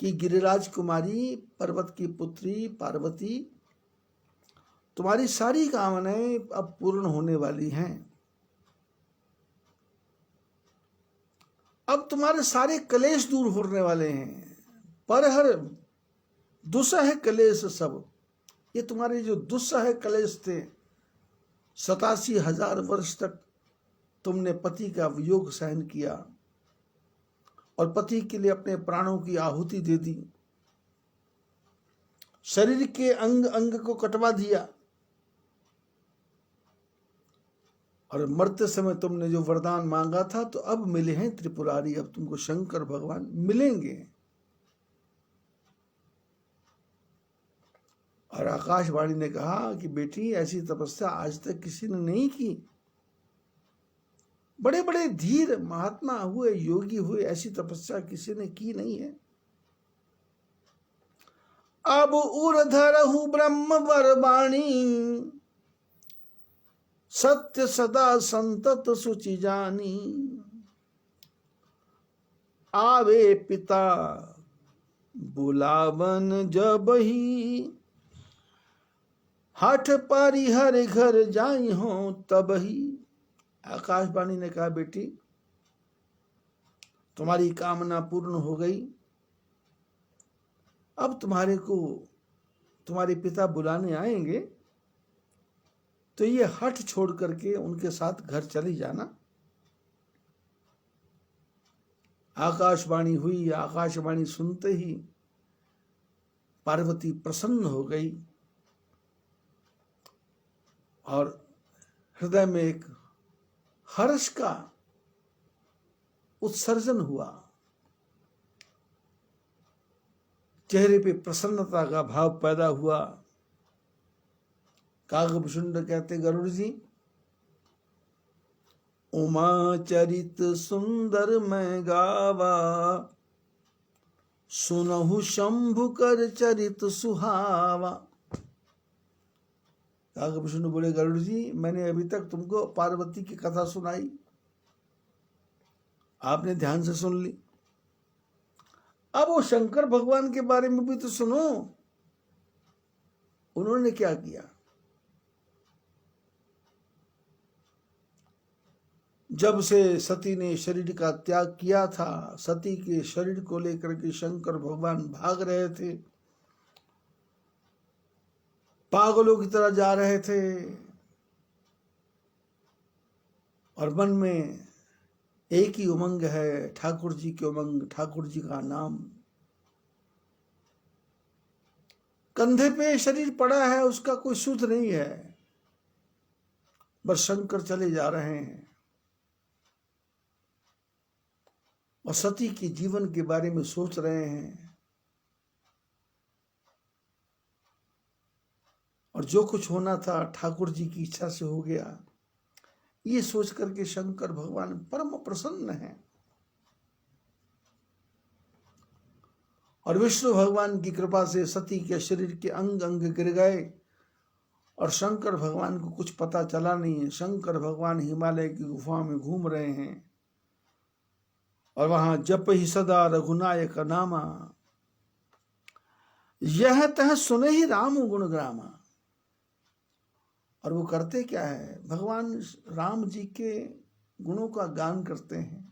कि गिरिराज कुमारी, पर्वत की पुत्री पार्वती, तुम्हारी सारी कामनाएं अब पूर्ण होने वाली हैं। अब तुम्हारे सारे कलेश दूर होने वाले हैं। परहर दुस्सह कलेश सब, ये तुम्हारे जो दुस्सह कलेश थे, 87,000 वर्ष तक तुमने पति का वियोग सहन किया और पति के लिए अपने प्राणों की आहुति दे दी, शरीर के अंग अंग को कटवा दिया और मरते समय तुमने जो वरदान मांगा था तो अब मिले हैं त्रिपुरारी। अब तुमको शंकर भगवान मिलेंगे। और आकाशवाणी ने कहा कि बेटी, ऐसी तपस्या आज तक किसी ने नहीं की। बड़े बड़े धीर महात्मा हुए, योगी हुए, ऐसी तपस्या किसी ने की नहीं है। अब उर्धरहु ब्रह्म वरवाणी, सत्य सदा संतत सुचि जानी। आवे पिता बुलावन जब ही, हठ परिहर घर जाई हो तब ही। आकाशवाणी ने कहा, बेटी तुम्हारी कामना पूर्ण हो गई। अब तुम्हारे को तुम्हारे पिता बुलाने आएंगे तो ये हठ छोड़ करके उनके साथ घर चली जाना। आकाशवाणी हुई। आकाशवाणी सुनते ही पार्वती प्रसन्न हो गई और हृदय में एक हर्ष का उत्सर्जन हुआ। चेहरे पे प्रसन्नता का भाव पैदा हुआ। कागभूषुंड कहते, गरुड़ जी, उमा चरित सुंदर मैं गावा, सुनहु शंभु कर चरित सुहावा। कागभूषुंड बोले, गरुड़ जी, मैंने अभी तक तुमको पार्वती की कथा सुनाई, आपने ध्यान से सुन ली। अब वो शंकर भगवान के बारे में भी तो सुनो। उन्होंने क्या किया? जब से सती ने शरीर का त्याग किया था, सती के शरीर को लेकर के शंकर भगवान भाग रहे थे, पागलों की तरह जा रहे थे और मन में एक ही उमंग है, ठाकुर जी की उमंग, ठाकुर जी का नाम। कंधे पे शरीर पड़ा है, उसका कोई सुध नहीं है, बस शंकर चले जा रहे हैं। और सती के जीवन के बारे में सोच रहे हैं और जो कुछ होना था ठाकुर जी की इच्छा से हो गया, ये सोच करके शंकर भगवान परम प्रसन्न हैं। और विष्णु भगवान की कृपा से सती के शरीर के अंग अंग गिर गए और शंकर भगवान को कुछ पता चला नहीं है। शंकर भगवान हिमालय की गुफा में घूम रहे हैं और वहां जप ही सदा रघुनायक नामा, यह तह सुने ही राम गुणग्रामा। और वो करते क्या है? भगवान राम जी के गुणों का गान करते हैं,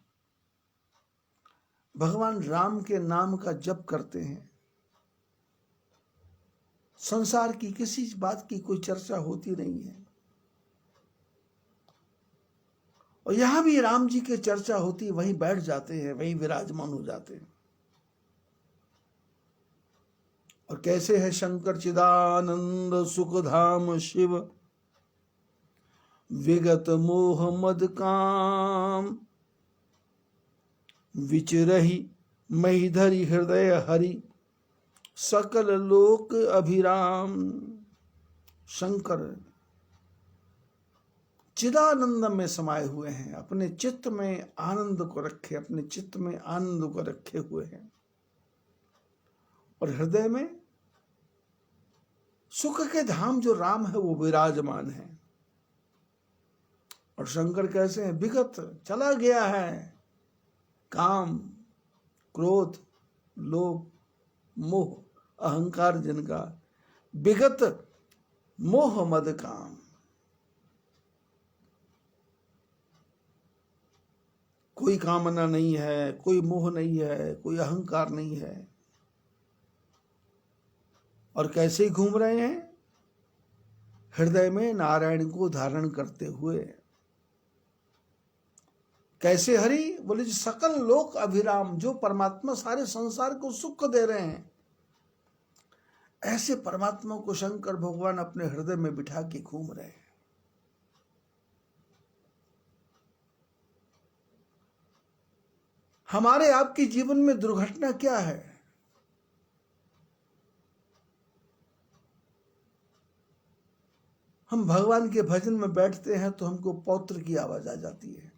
भगवान राम के नाम का जप करते हैं, संसार की किसी बात की कोई चर्चा होती नहीं है। और यहां भी राम जी की चर्चा होती, वहीं बैठ जाते हैं, वहीं विराजमान हो जाते हैं। और कैसे है शंकर चिदानंद सुखधाम शिव, विगत मोह मद काम, विचरही महिधरी हृदय हरि, सकल लोक अभिराम। शंकर चिदानंद में समाये हुए हैं, अपने चित्त में आनंद को रखे, अपने चित्त में आनंद को रखे हुए हैं, और हृदय में सुख के धाम जो राम है वो विराजमान है। और शंकर कैसे हैं? विगत, चला गया है काम, क्रोध, लोभ, मोह, अहंकार जिनका, विगत मोह मद काम। कोई कामना नहीं है, कोई मोह नहीं है, कोई अहंकार नहीं है। और कैसे घूम रहे हैं? हृदय में नारायण को धारण करते हुए। कैसे हरि? बोले जी सकल लोक अभिराम, जो परमात्मा सारे संसार को सुख दे रहे हैं, ऐसे परमात्मा को शंकर भगवान अपने हृदय में बिठा के घूम रहे हैं। हमारे आपके जीवन में दुर्घटना क्या है? हम भगवान के भजन में बैठते हैं तो हमको पौत्र की आवाज आ जाती है।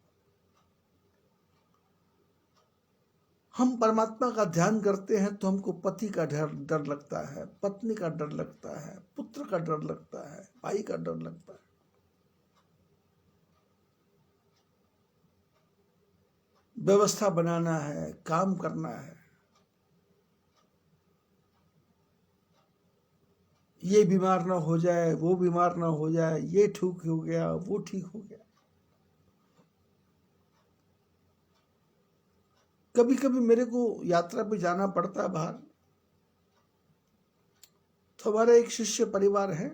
हम परमात्मा का ध्यान करते हैं तो हमको पति का डर लगता है, पत्नी का डर लगता है, पुत्र का डर लगता है, भाई का डर लगता है। व्यवस्था बनाना है, काम करना है, ये बीमार ना हो जाए, वो बीमार ना हो जाए, ये ठीक हो गया, वो ठीक हो गया। कभी कभी मेरे को यात्रा पे जाना पड़ता है बाहर, तो हमारा एक शिष्य परिवार है,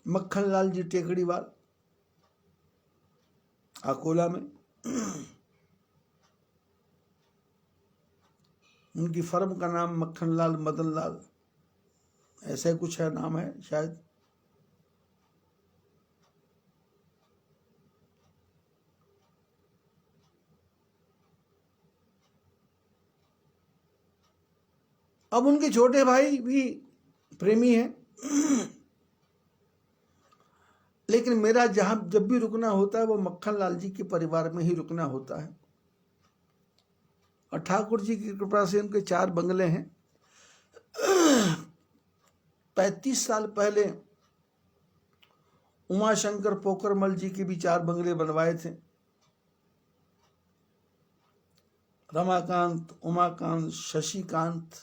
मक्खन लाल जी टेकड़ीवाल, अकोला में। उनकी फर्म का नाम मक्खन लाल मदन लाल ऐसा कुछ है, नाम है शायद। अब उनके छोटे भाई भी प्रेमी हैं, लेकिन मेरा जहां जब भी रुकना होता है वो मक्खन लाल जी के परिवार में ही रुकना होता है। और ठाकुर जी की कृपा से उनके 4 बंगले हैं। 35 साल पहले उमाशंकर पोखरमल जी के भी 4 बंगले बनवाए थे। रमाकांत, उमाकांत, शशिकांत,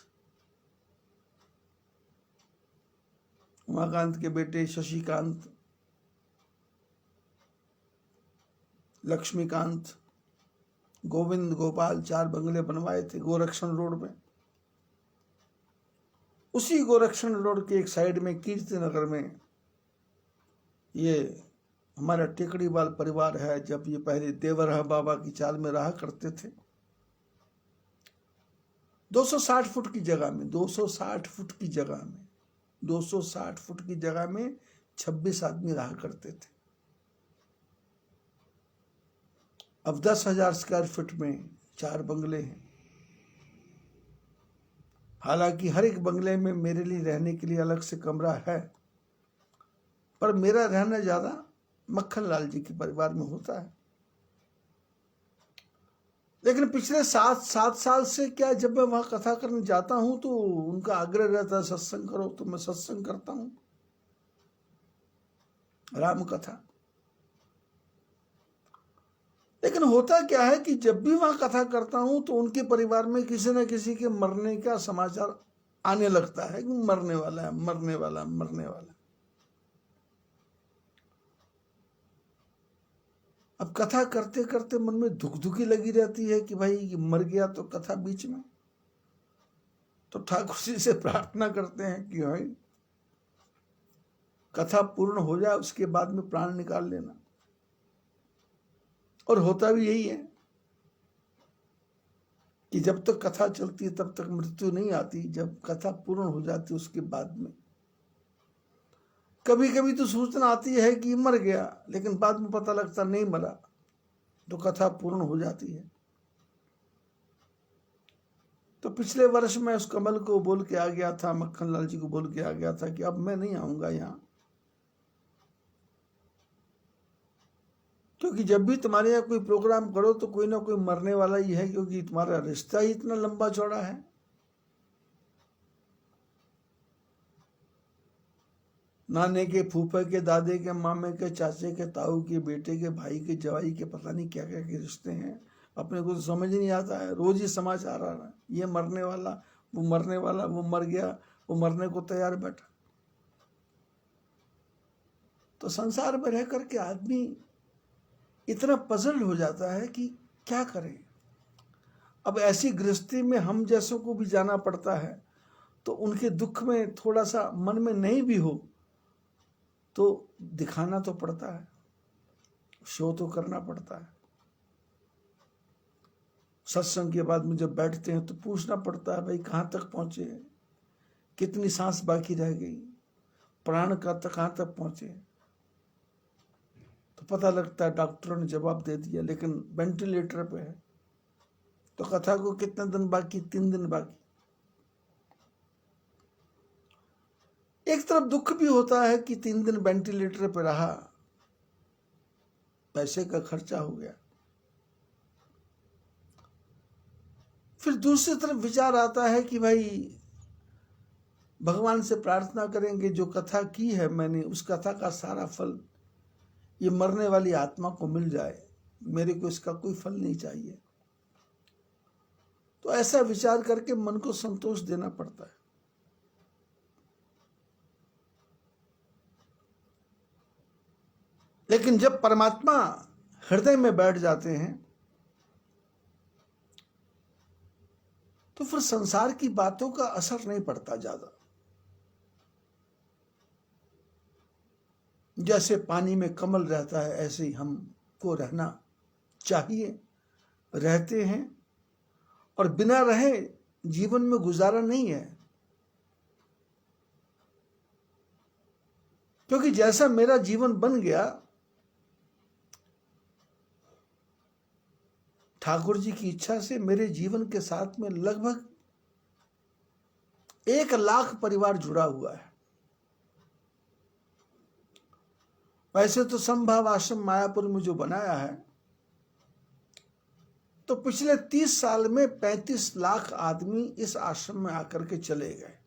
उमाकांत के बेटे शशिकांत, लक्ष्मीकांत, गोविंद, गोपाल, 4 बंगले बनवाए थे गोरक्षण रोड में। उसी गोरक्षण रोड के एक साइड में कीर्ति नगर में ये हमारा टेकड़ीवाल परिवार है। जब ये पहले देवरहा बाबा की चाल में रहा करते थे, 260 फुट की जगह में 260 फुट की जगह में 260 फुट की जगह में 26 आदमी रहा करते थे। अब 10,000 स्क्वायर फीट में 4 बंगले हैं। हालांकि हर एक बंगले में मेरे लिए रहने के लिए अलग से कमरा है, पर मेरा रहना ज्यादा मक्खन लाल जी के परिवार में होता है। लेकिन पिछले 7 साल से क्या, जब मैं वहां कथा करने जाता हूं तो उनका आग्रह रहता है सत्संग करो, तो मैं सत्संग करता हूं, राम कथा। लेकिन होता क्या है कि जब भी वहां कथा करता हूं तो उनके परिवार में किसी न किसी के मरने का समाचार आने लगता है कि मरने वाला है, मरने वाला, मरने वाला। अब कथा करते करते मन में दुख दुखी लगी रहती है कि भाई ये मर गया तो कथा बीच में। तो ठाकुर जी से प्रार्थना करते हैं कि भाई कथा पूर्ण हो जाए, उसके बाद में प्राण निकाल लेना। और होता भी यही है कि जब तक कथा चलती है तब तक मृत्यु नहीं आती, जब कथा पूर्ण हो जाती है उसके बाद में कभी कभी तो सूचना आती है कि मर गया, लेकिन बाद में पता लगता नहीं मरा, तो कथा पूर्ण हो जाती है। तो पिछले वर्ष मैं उस कमल को बोल के आ गया था, मक्खन लाल जी को बोल के आ गया था कि अब मैं नहीं आऊंगा यहाँ, क्योंकि जब भी तुम्हारे यहाँ कोई प्रोग्राम करो तो कोई ना कोई मरने वाला ही है, क्योंकि तुम्हारा रिश्ता ही इतना लंबा चौड़ा है। नाने के, फूफे के, दादे के, मामे के, चाचे के, ताऊ के, बेटे के, भाई के, जवाई के, पता नहीं क्या क्या के रिश्ते हैं। अपने को तो समझ नहीं आता है, रोज ही समाचार आ रहा है, ये मरने वाला, वो मरने वाला, वो मर गया, वो मरने को तैयार बैठा। तो संसार में रह करके आदमी इतना पजल्ड हो जाता है कि क्या करें। अब ऐसी गृहस्थी में हम जैसों को भी जाना पड़ता है, तो उनके दुख में थोड़ा सा मन में नहीं भी हो तो दिखाना तो पड़ता है, शो तो करना पड़ता है। सत्संग के बाद में जब बैठते हैं तो पूछना पड़ता है, भाई कहाँ तक पहुंचे, कितनी सांस बाकी रह गई, प्राण का तक कहाँ तक पहुंचे। तो पता लगता है डॉक्टरों ने जवाब दे दिया, लेकिन वेंटिलेटर पे है। तो कथा को कितने दिन बाकी, 3 दिन बाकी। एक तरफ दुख भी होता है कि 3 दिन वेंटिलेटर पे रहा, पैसे का खर्चा हो गया। फिर दूसरी तरफ विचार आता है कि भाई भगवान से प्रार्थना करेंगे, जो कथा की है मैंने, उस कथा का सारा फल ये मरने वाली आत्मा को मिल जाए, मेरे को इसका कोई फल नहीं चाहिए। तो ऐसा विचार करके मन को संतोष देना पड़ता है। लेकिन जब परमात्मा हृदय में बैठ जाते हैं तो फिर संसार की बातों का असर नहीं पड़ता ज्यादा। जैसे पानी में कमल रहता है, ऐसे ही हमको रहना चाहिए, रहते हैं। और बिना रहे जीवन में गुजारा नहीं है, क्योंकि जैसा मेरा जीवन बन गया, ठाकुर जी की इच्छा से मेरे जीवन के साथ में लगभग 1 लाख परिवार जुड़ा हुआ है। वैसे तो संभाव आश्रम मायापुर में जो बनाया है, तो पिछले 30 साल में 35 लाख आदमी इस आश्रम में आकर के चले गए।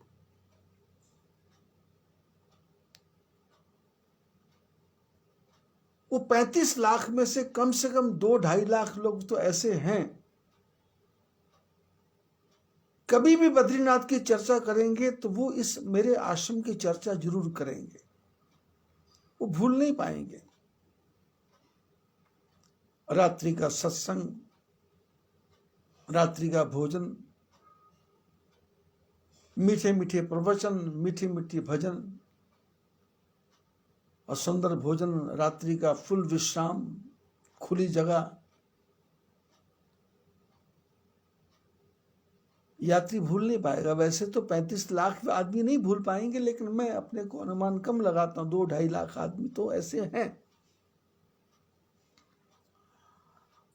वो 35 लाख में से कम 2-2.5 लाख लोग तो ऐसे हैं, कभी भी बद्रीनाथ की चर्चा करेंगे तो वो इस मेरे आश्रम की चर्चा जरूर करेंगे, वो भूल नहीं पाएंगे। रात्रि का सत्संग, रात्रि का भोजन, मीठे मीठे प्रवचन, मीठी मीठी भजन और सुंदर भोजन, रात्रि का फुल विश्राम, खुली जगह। यात्री भूल नहीं पाएगा। वैसे तो 35 लाख आदमी नहीं भूल पाएंगे, लेकिन मैं अपने को अनुमान कम लगाता हूं, 2-2.5 लाख आदमी तो ऐसे हैं।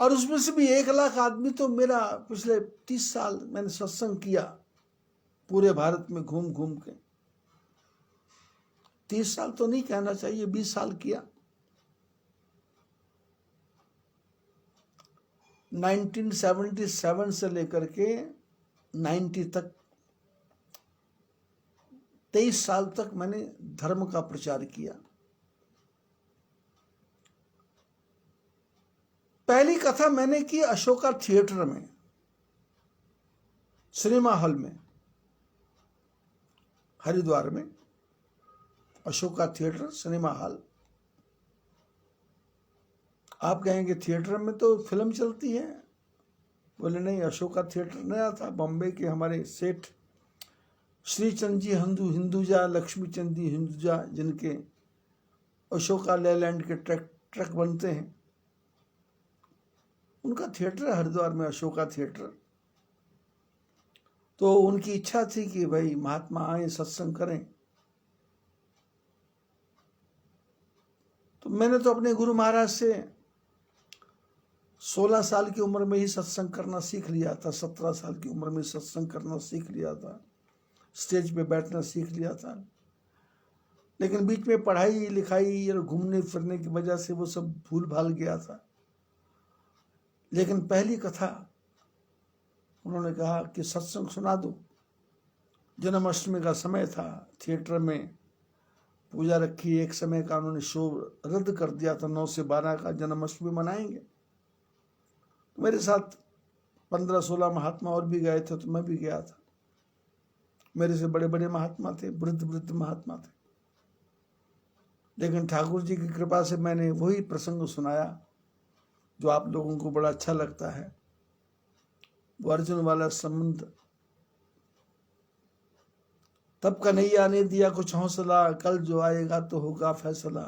और उसमें से भी 1 लाख आदमी तो मेरा पिछले 30 साल मैंने सत्संग किया, पूरे भारत में घूम घूम के। 30 साल तो नहीं कहना चाहिए, 20 साल किया। 1977 से लेकर के 90 तक 23 साल तक मैंने धर्म का प्रचार किया। पहली कथा मैंने की अशोका थिएटर में, सिनेमा हॉल में, हरिद्वार में अशोका थिएटर सिनेमा हॉल। आप कहेंगे थिएटर में तो फिल्म चलती है। बोले नहीं, अशोका थिएटर नया था, बॉम्बे के हमारे सेठ श्रीचंद जी हिंदुजा, लक्ष्मी चंद जी हिंदुजा, जिनके अशोका लेलैंड के ट्रक बनते हैं, उनका थिएटर है हरिद्वार में, अशोका थिएटर। तो उनकी इच्छा थी कि भाई महात्मा आए सत्संग करें। तो मैंने तो अपने गुरु महाराज से 16 साल की उम्र में ही सत्संग करना सीख लिया था, 17 साल की उम्र में सत्संग करना सीख लिया था, स्टेज पे बैठना सीख लिया था। लेकिन बीच में पढ़ाई लिखाई और घूमने फिरने की वजह से वो सब भूल भाल गया था। लेकिन पहली कथा उन्होंने कहा कि सत्संग सुना दो। जन्माष्टमी का समय था, थिएटर में पूजा रखी, एक समय का उन्होंने शो रद्द कर दिया था, 9 से 12 का जन्माष्टमी मनाएंगे। तो मेरे साथ 15-16 महात्मा और भी गए थे, तो मैं भी गया था। मेरे से बड़े बड़े महात्मा थे, वृद्ध महात्मा थे। लेकिन ठाकुर जी की कृपा से मैंने वही प्रसंग सुनाया जो आप लोगों को बड़ा अच्छा लगता है, वो अर्जुन वाला संबंध। तब कन्हैया ने दिया कुछ हौसला, कल जो आएगा तो होगा फैसला।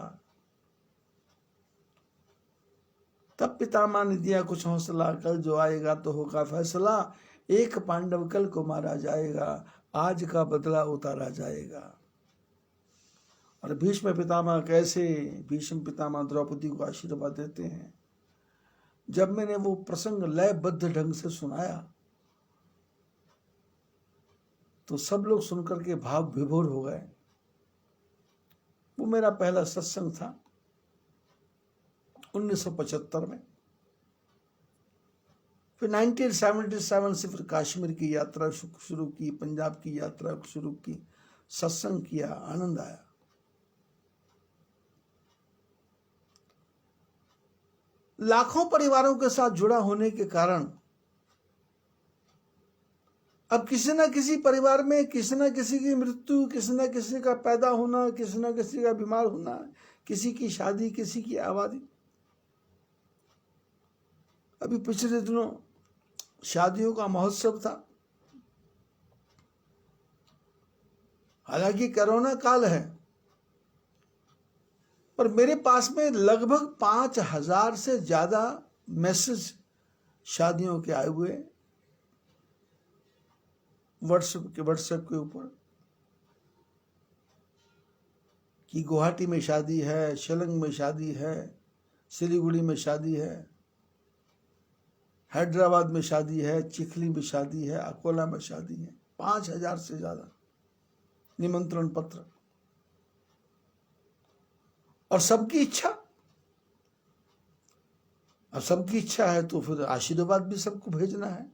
तब पितामह ने दिया कुछ हौसला, कल जो आएगा तो होगा फैसला। एक पांडव कल को मारा जाएगा, आज का बदला उतारा जाएगा। और भीष्म पितामह कैसे, भीष्म पितामह द्रौपदी को आशीर्वाद देते हैं। जब मैंने वो प्रसंग लयबद्ध ढंग से सुनाया तो सब लोग सुनकर के भाव विभोर हो गए। वो मेरा पहला सत्संग था 1975 में। फिर 1977 से फिर कश्मीर की यात्रा शुरू की, पंजाब की यात्रा शुरू की, सत्संग किया, आनंद आया। लाखों परिवारों के साथ जुड़ा होने के कारण अब किसी न किसी परिवार में किसी न किसी की मृत्यु, किसी न किसी का पैदा होना, किसी न किसी का बीमार होना, किसी की शादी, किसी की आबादी। अभी पिछले दिनों शादियों का महोत्सव था। हालांकि कोरोना काल है, पर मेरे पास में लगभग 5000 से ज्यादा मैसेज शादियों के आए हुए व्हाट्सएप के ऊपर कि गुवाहाटी में शादी है, शिलंग में शादी है, सिलीगुड़ी में शादी है, हैदराबाद में शादी है, चिखली में शादी है, अकोला में शादी है। 5000 से ज्यादा निमंत्रण पत्र। और सबकी इच्छा, अब सबकी इच्छा है तो फिर आशीर्वाद भी सबको भेजना है।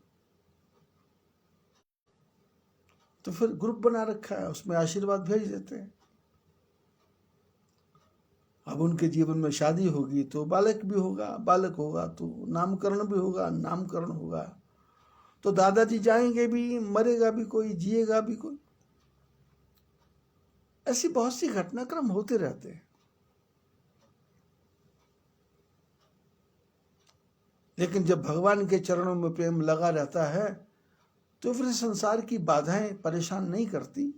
तो फिर ग्रुप बना रखा है, उसमें आशीर्वाद भेज देते हैं। अब उनके जीवन में शादी होगी तो बालक भी होगा, बालक होगा तो नामकरण भी होगा, नामकरण होगा तो दादाजी जाएंगे भी, मरेगा भी कोई, जिएगा भी कोई। ऐसी बहुत सी घटनाक्रम होते रहते हैं। लेकिन जब भगवान के चरणों में प्रेम लगा रहता है तो फिर संसार की बाधाएं परेशान नहीं करती।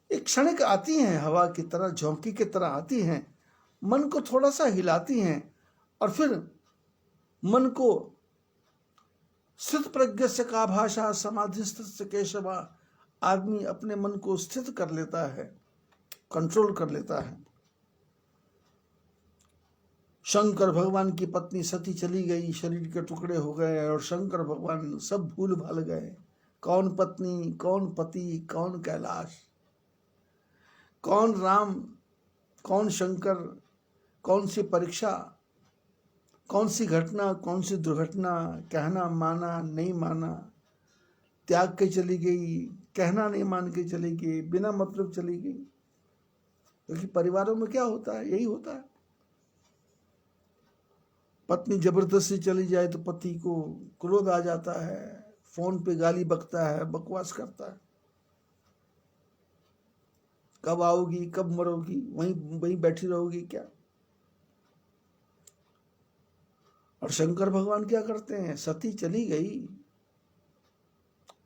एक क्षणिक आती हैं, हवा की तरह, झोंकी की तरह आती हैं, मन को थोड़ा सा हिलाती हैं और फिर मन को स्थित प्रज्ञ से का भाषा समाधिस्थ से केशवा, आदमी अपने मन को स्थित कर लेता है, कंट्रोल कर लेता है। शंकर भगवान की पत्नी सती चली गई, शरीर के टुकड़े हो गए और शंकर भगवान सब भूल भाल गए। कौन पत्नी, कौन पति, कौन कैलाश, कौन राम, कौन शंकर, कौन सी परीक्षा, कौन सी घटना, कौन सी दुर्घटना, कहना माना नहीं माना, त्याग के चली गई, कहना नहीं मान के चली गई, बिना मतलब चली गई। क्योंकि परिवारों में क्या होता है, यही होता है। पत्नी जबरदस्ती चली जाए तो पति को क्रोध आ जाता है, फोन पे गाली बकता है, बकवास करता है। कब आओगी, कब मरोगी, वहीं वहीं बैठी रहोगी क्या। और शंकर भगवान क्या करते हैं? सती चली गई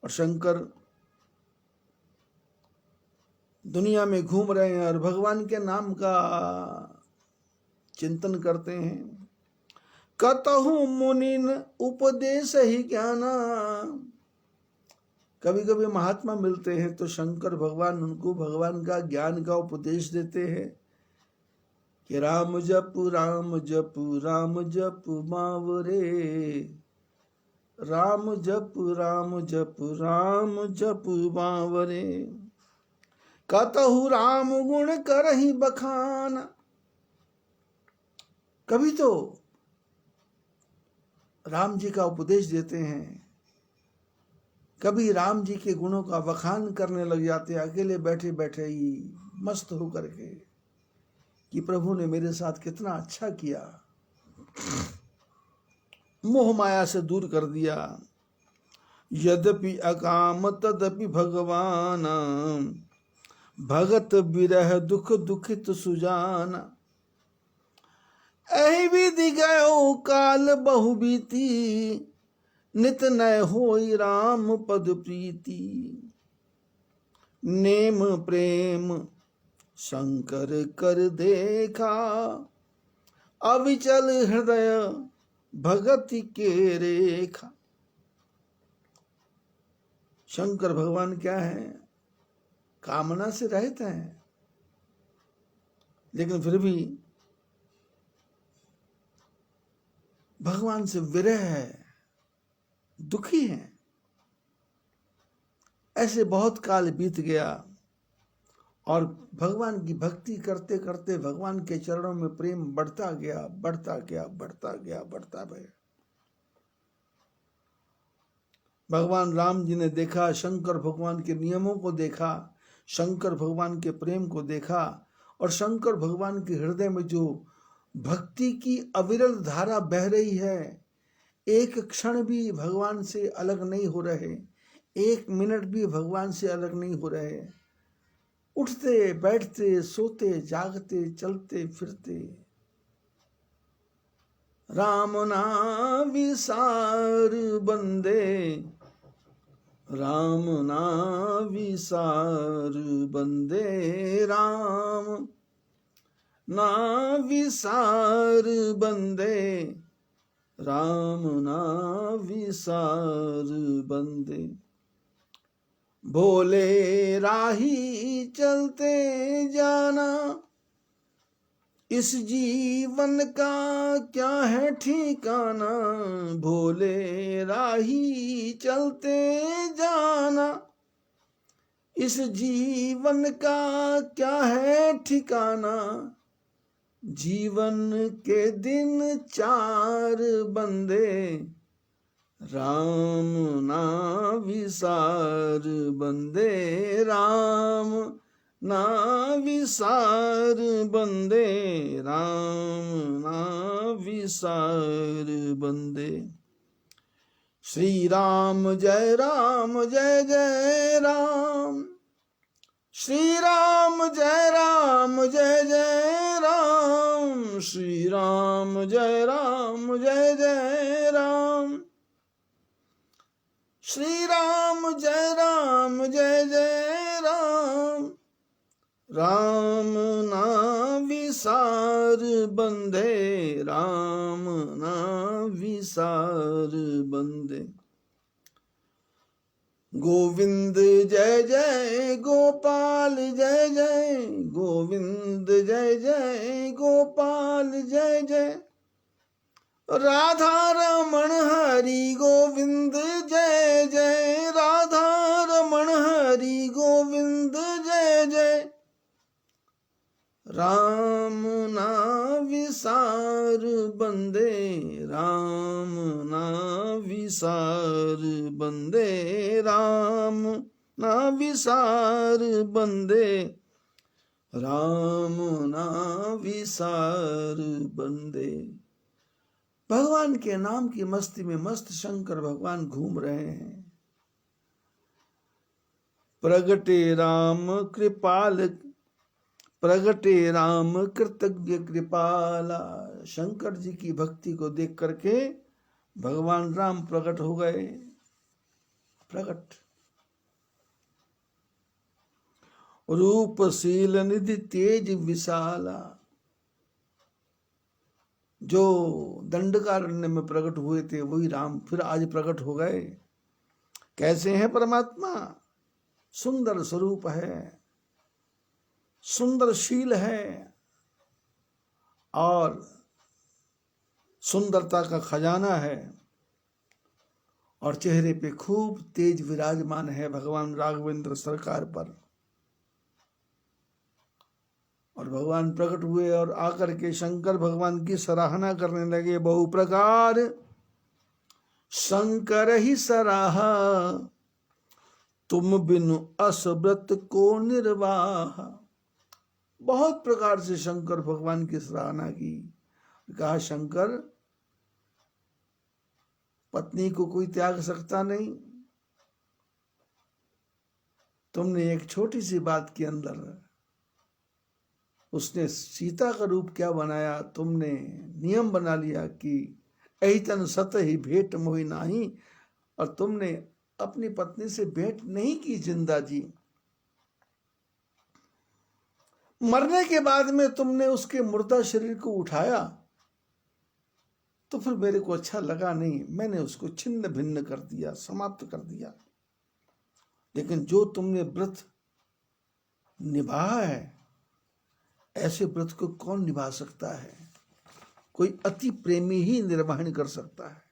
और शंकर दुनिया में घूम रहे हैं और भगवान के नाम का चिंतन करते हैं। कतहु मुनिन उपदेश ही ज्ञाना। कभी कभी महात्मा मिलते हैं तो शंकर भगवान उनको भगवान का ज्ञान का उपदेश देते हैं कि राम जप राम जप राम जप बावरे, राम जप राम जप राम जप बावरे, कतहु राम गुण करहि बखान। कभी तो राम जी का उपदेश देते हैं, कभी राम जी के गुणों का बखान करने लग जाते हैं अकेले बैठे बैठे ही मस्त होकर के कि प्रभु ने मेरे साथ कितना अच्छा किया, मोह माया से दूर कर दिया। यद्यपि अकाम तदपि भगवान, भगत बिरह दुख दुखित सुजान। एहि विधि गयो काल बहु बीती, नित नय होई राम पद प्रीति। नेम प्रेम शंकर कर देखा, अविचल हृदय भगति के रेखा। शंकर भगवान क्या है? कामना से रहित हैं, लेकिन फिर भी भगवान से विरह है, दुखी हैं। ऐसे बहुत काल बीत गया और भगवान की भक्ति करते करते भगवान के चरणों में प्रेम बढ़ता गया, बढ़ता गया, बढ़ता गया, बढ़ता गया। भगवान राम जी ने देखा, शंकर भगवान के नियमों को देखा, शंकर भगवान के प्रेम को देखा और शंकर भगवान के हृदय में जो भक्ति की अविरल धारा बह रही है, एक क्षण भी भगवान से अलग नहीं हो रहे, एक मिनट भी भगवान से अलग नहीं हो रहे। उठते बैठते सोते जागते चलते फिरते राम नाम विसार बंदे, राम नाम विसार बंदे, राम नाम विसार बंदे, राम नाम विसार बंदे। भोले राही चलते जाना, इस जीवन का क्या है ठिकाना। भोले राही चलते जाना, इस जीवन का क्या है ठिकाना। जीवन के दिन चार बंदे, राम नाम विसार बंदे, राम नाम विसार बंदे, राम नाम विसार बंदे। श्री राम जय जय राम, श्री राम जय जय राम, श्री राम जय जय राम, श्री राम जय जय राम। राम नाम विसार बंदे, राम नाम विसार बंदे। गोविंद जय जय गोपाल जय जय, गोविंद जय जय गोपाल जय जय। राधा रमण हरि गोविंद जय जय, राधा रमण हरि गोविंद जय जय। राम नाम विसार बंदे, राम नाम विसार बंदे, राम नाम विसार बंदे, राम नाम विसार बंदे। भगवान के नाम की मस्ती में मस्त शंकर भगवान घूम रहे हैं। प्रगटे राम कृपाल, प्रगटे राम कृतज्ञ कृपाला। शंकर जी की भक्ति को देख करके भगवान राम प्रकट हो गए। प्रकट रूपशील निधि तेज विशाला। जो दंडकारण्य में प्रकट हुए थे वही राम फिर आज प्रकट हो गए। कैसे हैं परमात्मा? सुंदर स्वरूप है, सुंदर शील है और सुंदरता का खजाना है और चेहरे पे खूब तेज विराजमान है भगवान राघवेंद्र सरकार पर। और भगवान प्रकट हुए और आकर के शंकर भगवान की सराहना करने लगे। बहु प्रकार शंकर ही सराहा, तुम बिनु असव्रत को निर्वाह। बहुत प्रकार से शंकर भगवान की सराहना की। कहा शंकर, पत्नी को कोई त्याग सकता नहीं। तुमने एक छोटी सी बात के अंदर उसने सीता का रूप क्या बनाया, तुमने नियम बना लिया कि ऐतन सत ही भेंट मोहि नाही, और तुमने अपनी पत्नी से भेंट नहीं की जिंदा जी। मरने के बाद में तुमने उसके मुर्दा शरीर को उठाया तो फिर मेरे को अच्छा लगा नहीं, मैंने उसको छिन्न भिन्न कर दिया, समाप्त कर दिया। लेकिन जो तुमने व्रत निभाया है, ऐसे व्रत को कौन निभा सकता है? कोई अति प्रेमी ही निर्वहन कर सकता है।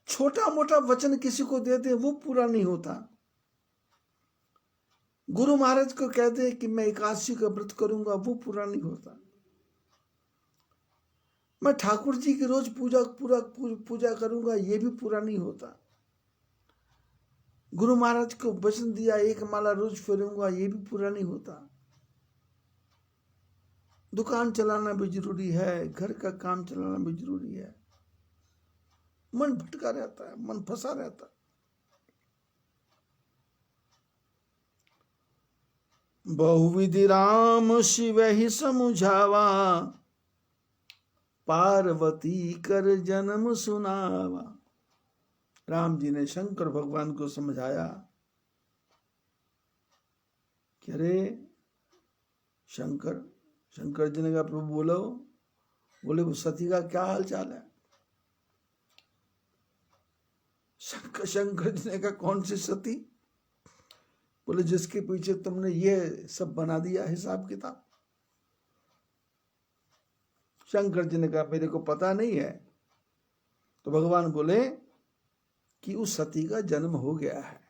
छोटा मोटा वचन किसी को दे दे वो पूरा नहीं होता। गुरु महाराज को कह दे कि मैं एकादशी का व्रत करूंगा, वो पूरा नहीं होता। मैं ठाकुर जी की रोज पूजा करूंगा, ये भी पूरा नहीं होता। गुरु महाराज को वचन दिया एक माला रोज फेरूंगा, ये भी पूरा नहीं होता। दुकान चलाना भी जरूरी है, घर का काम चलाना भी जरूरी है। मन भटका रहता है, मन फंसा रहता है। बहुविधि राम शिव ही समुझावा, पार्वती कर जन्म सुनावा। राम जी ने शंकर भगवान को समझाया कि अरे शंकर जी ने कहा प्रभु बोलो। बोले वो सती का क्या हाल चाल है? शंकर जी ने कहा कौन सी सती? बोले जिसके पीछे तुमने ये सब बना दिया हिसाब किताब। शंकर जी ने कहा मेरे को पता नहीं है। तो भगवान बोले कि उस सती का जन्म हो गया है,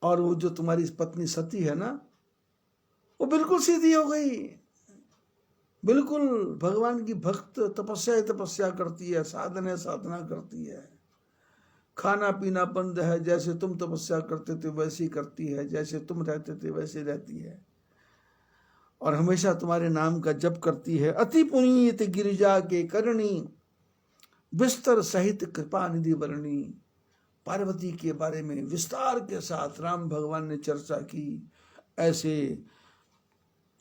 और वो जो तुम्हारी पत्नी सती है ना, वो बिल्कुल सीधी हो गई। बिल्कुल भगवान की भक्त, तपस्या करती है, साधना करती है। खाना पीना बंद है, जैसे तुम तपस्या करते थे वैसी करती है, जैसे तुम रहते थे वैसे रहती है, और हमेशा तुम्हारे नाम का जप करती है। अति पुनीत गिरिजा के करणी, विस्तर सहित कृपा निधि वर्णी। पार्वती के बारे में विस्तार के साथ राम भगवान ने चर्चा की। ऐसे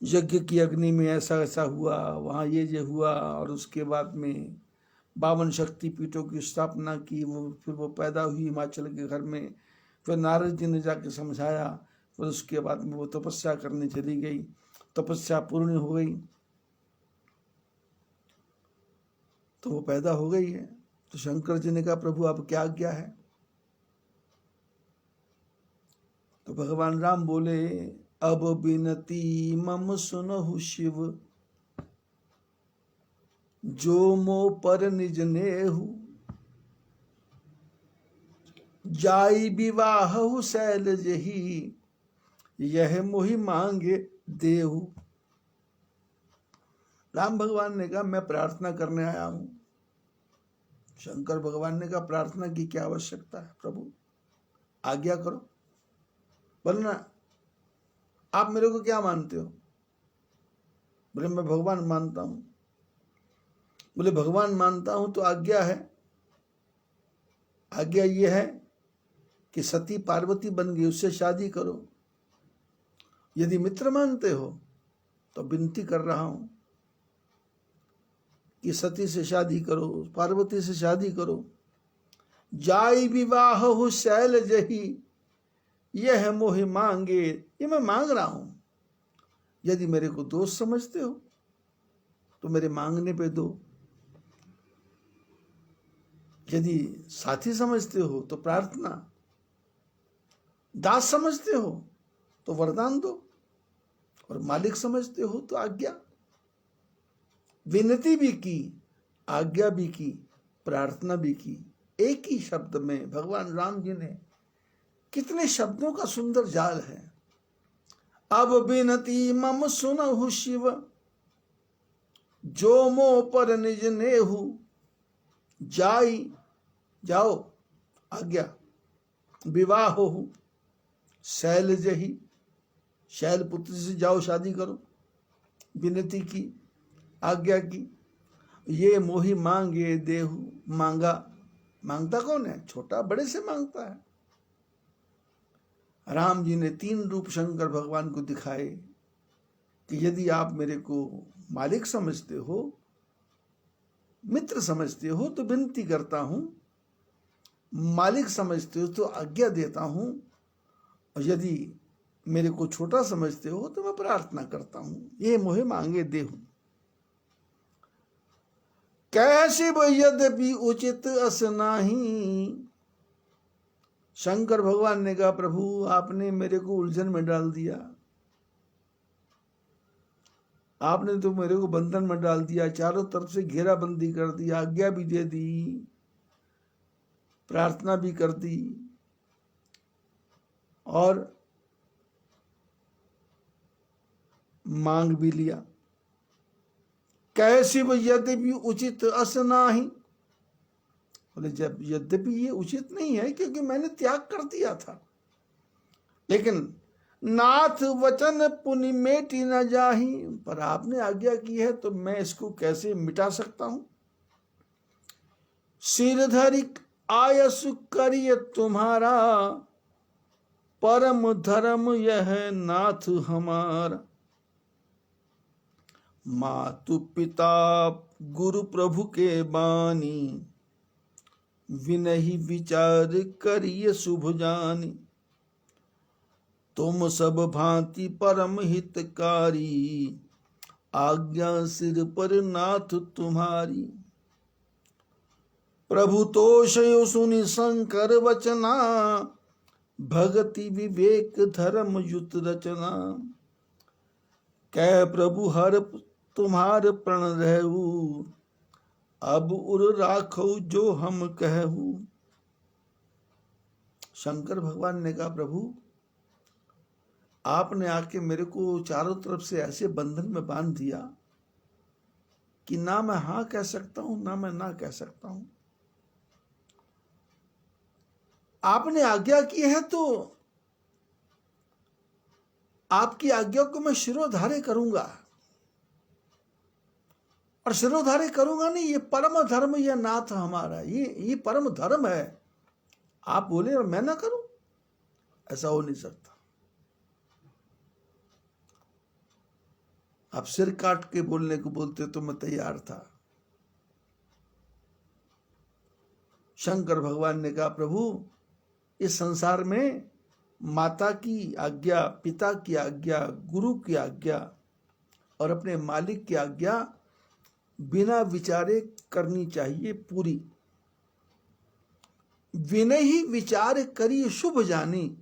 यज्ञ की अग्नि में ऐसा हुआ, वहाँ ये हुआ, और उसके बाद में 52 शक्ति पीठों की स्थापना की। फिर वो पैदा हुई हिमाचल के घर में। फिर नारद जी ने जाके समझाया। फिर उसके बाद में वो तपस्या करने चली गई, तपस्या पूर्ण हो गई तो वो पैदा हो गई है। तो शंकर जी ने कहा प्रभु अब क्या आज्ञा है? तो भगवान राम बोले अब बिनती मम सुनहु शिव, जो मो पर निज नेहु, जाई विवाहु शैल जही, यह मोहि मांगे देहु। राम भगवान ने कहा मैं प्रार्थना करने आया हूं। शंकर भगवान ने कहा प्रार्थना की क्या आवश्यकता है प्रभु, आज्ञा करो। बोलना आप मेरे को क्या मानते हो? बोले मैं भगवान मानता हूं। बोले भगवान मानता हूं तो आज्ञा है। आज्ञा ये है कि सती पार्वती बन गई, उससे शादी करो। यदि मित्र मानते हो तो विनती कर रहा हूं कि सती से शादी करो, पार्वती से शादी करो। जाई विवाह हो शैल जही, यह मोहि मांगे, ये मैं मांग रहा हूं। यदि मेरे को दोस्त समझते हो तो मेरे मांगने पे दो, यदि साथी समझते हो तो प्रार्थना, दास समझते हो तो वरदान दो, और मालिक समझते हो तो आज्ञा। विनती भी की, आज्ञा भी की, प्रार्थना भी की। एक ही शब्द में भगवान राम जी ने, कितने शब्दों का सुंदर जाल है। अब विनती मम सुनहु शिव, जो मो पर निज नेहु। जाई, जाओ, आज्ञा। विवाह हो शैल जही, शैल पुत्र से जाओ शादी करो। विनती की, आज्ञा की। ये मोहि मांगे देहु, मांगा। मांगता कौन है? छोटा बड़े से मांगता है। राम जी ने 3 रूप शंकर भगवान को दिखाए कि यदि आप मेरे को मालिक समझते हो, मित्र समझते हो तो विनती करता हूं, मालिक समझते हो तो आज्ञा देता हूं, और यदि मेरे को छोटा समझते हो तो मैं प्रार्थना करता हूं। ये मोहे मांगे देहु। कैसे यद्यपि उचित अस नाही। शंकर भगवान ने कहा, प्रभु आपने मेरे को उलझन में डाल दिया, आपने तो मेरे को बंधन में डाल दिया, चारों तरफ से घेराबंदी कर दी, आज्ञा भी दे दी, प्रार्थना भी कर दी, और मांग भी लिया। कैसी वो यद्यपि उचित अस नाही। बोले जब यद्यपि ये उचित नहीं है क्योंकि मैंने त्याग कर दिया था, लेकिन नाथ वचन पुनि मेटी न जाही। पर आपने आज्ञा की है तो मैं इसको कैसे मिटा सकता हूं। सिर धरि आयस करिय तुम्हारा, परम धर्म यह नाथ हमारा। मातु पिता गुरु प्रभु के बानी, विनहि विचार करिय शुभ जानी। तुम सब भांति परम हितकारी, आज्ञा सिर पर नाथ तुम्हारी। प्रभु तोषयो सुनि शंकर वचना, भगति विवेक धर्म युत रचना। कह प्रभु हर तुम्हार प्रण रहू, अब उर राखो जो हम कहू। शंकर भगवान ने कहा, प्रभु आपने आके मेरे को चारों तरफ से ऐसे बंधन में बांध दिया कि ना मैं हाँ कह सकता हूं ना मैं ना कह सकता हूं। आपने आज्ञा की है तो आपकी आज्ञा को मैं शिरोधार्य करूंगा, और शिरोधार्य करूंगा नहीं, ये परम धर्म, यह नाथ हमारा, ये परम धर्म है। आप बोले और मैं ना करूं, ऐसा हो नहीं सकता। आप सिर काट के बोलने को बोलते तो मैं तैयार था। शंकर भगवान ने कहा, प्रभु इस संसार में माता की आज्ञा, पिता की आज्ञा, गुरु की आज्ञा और अपने मालिक की आज्ञा बिना विचारे करनी चाहिए पूरी। विनय ही विचार करिए शुभ जानी।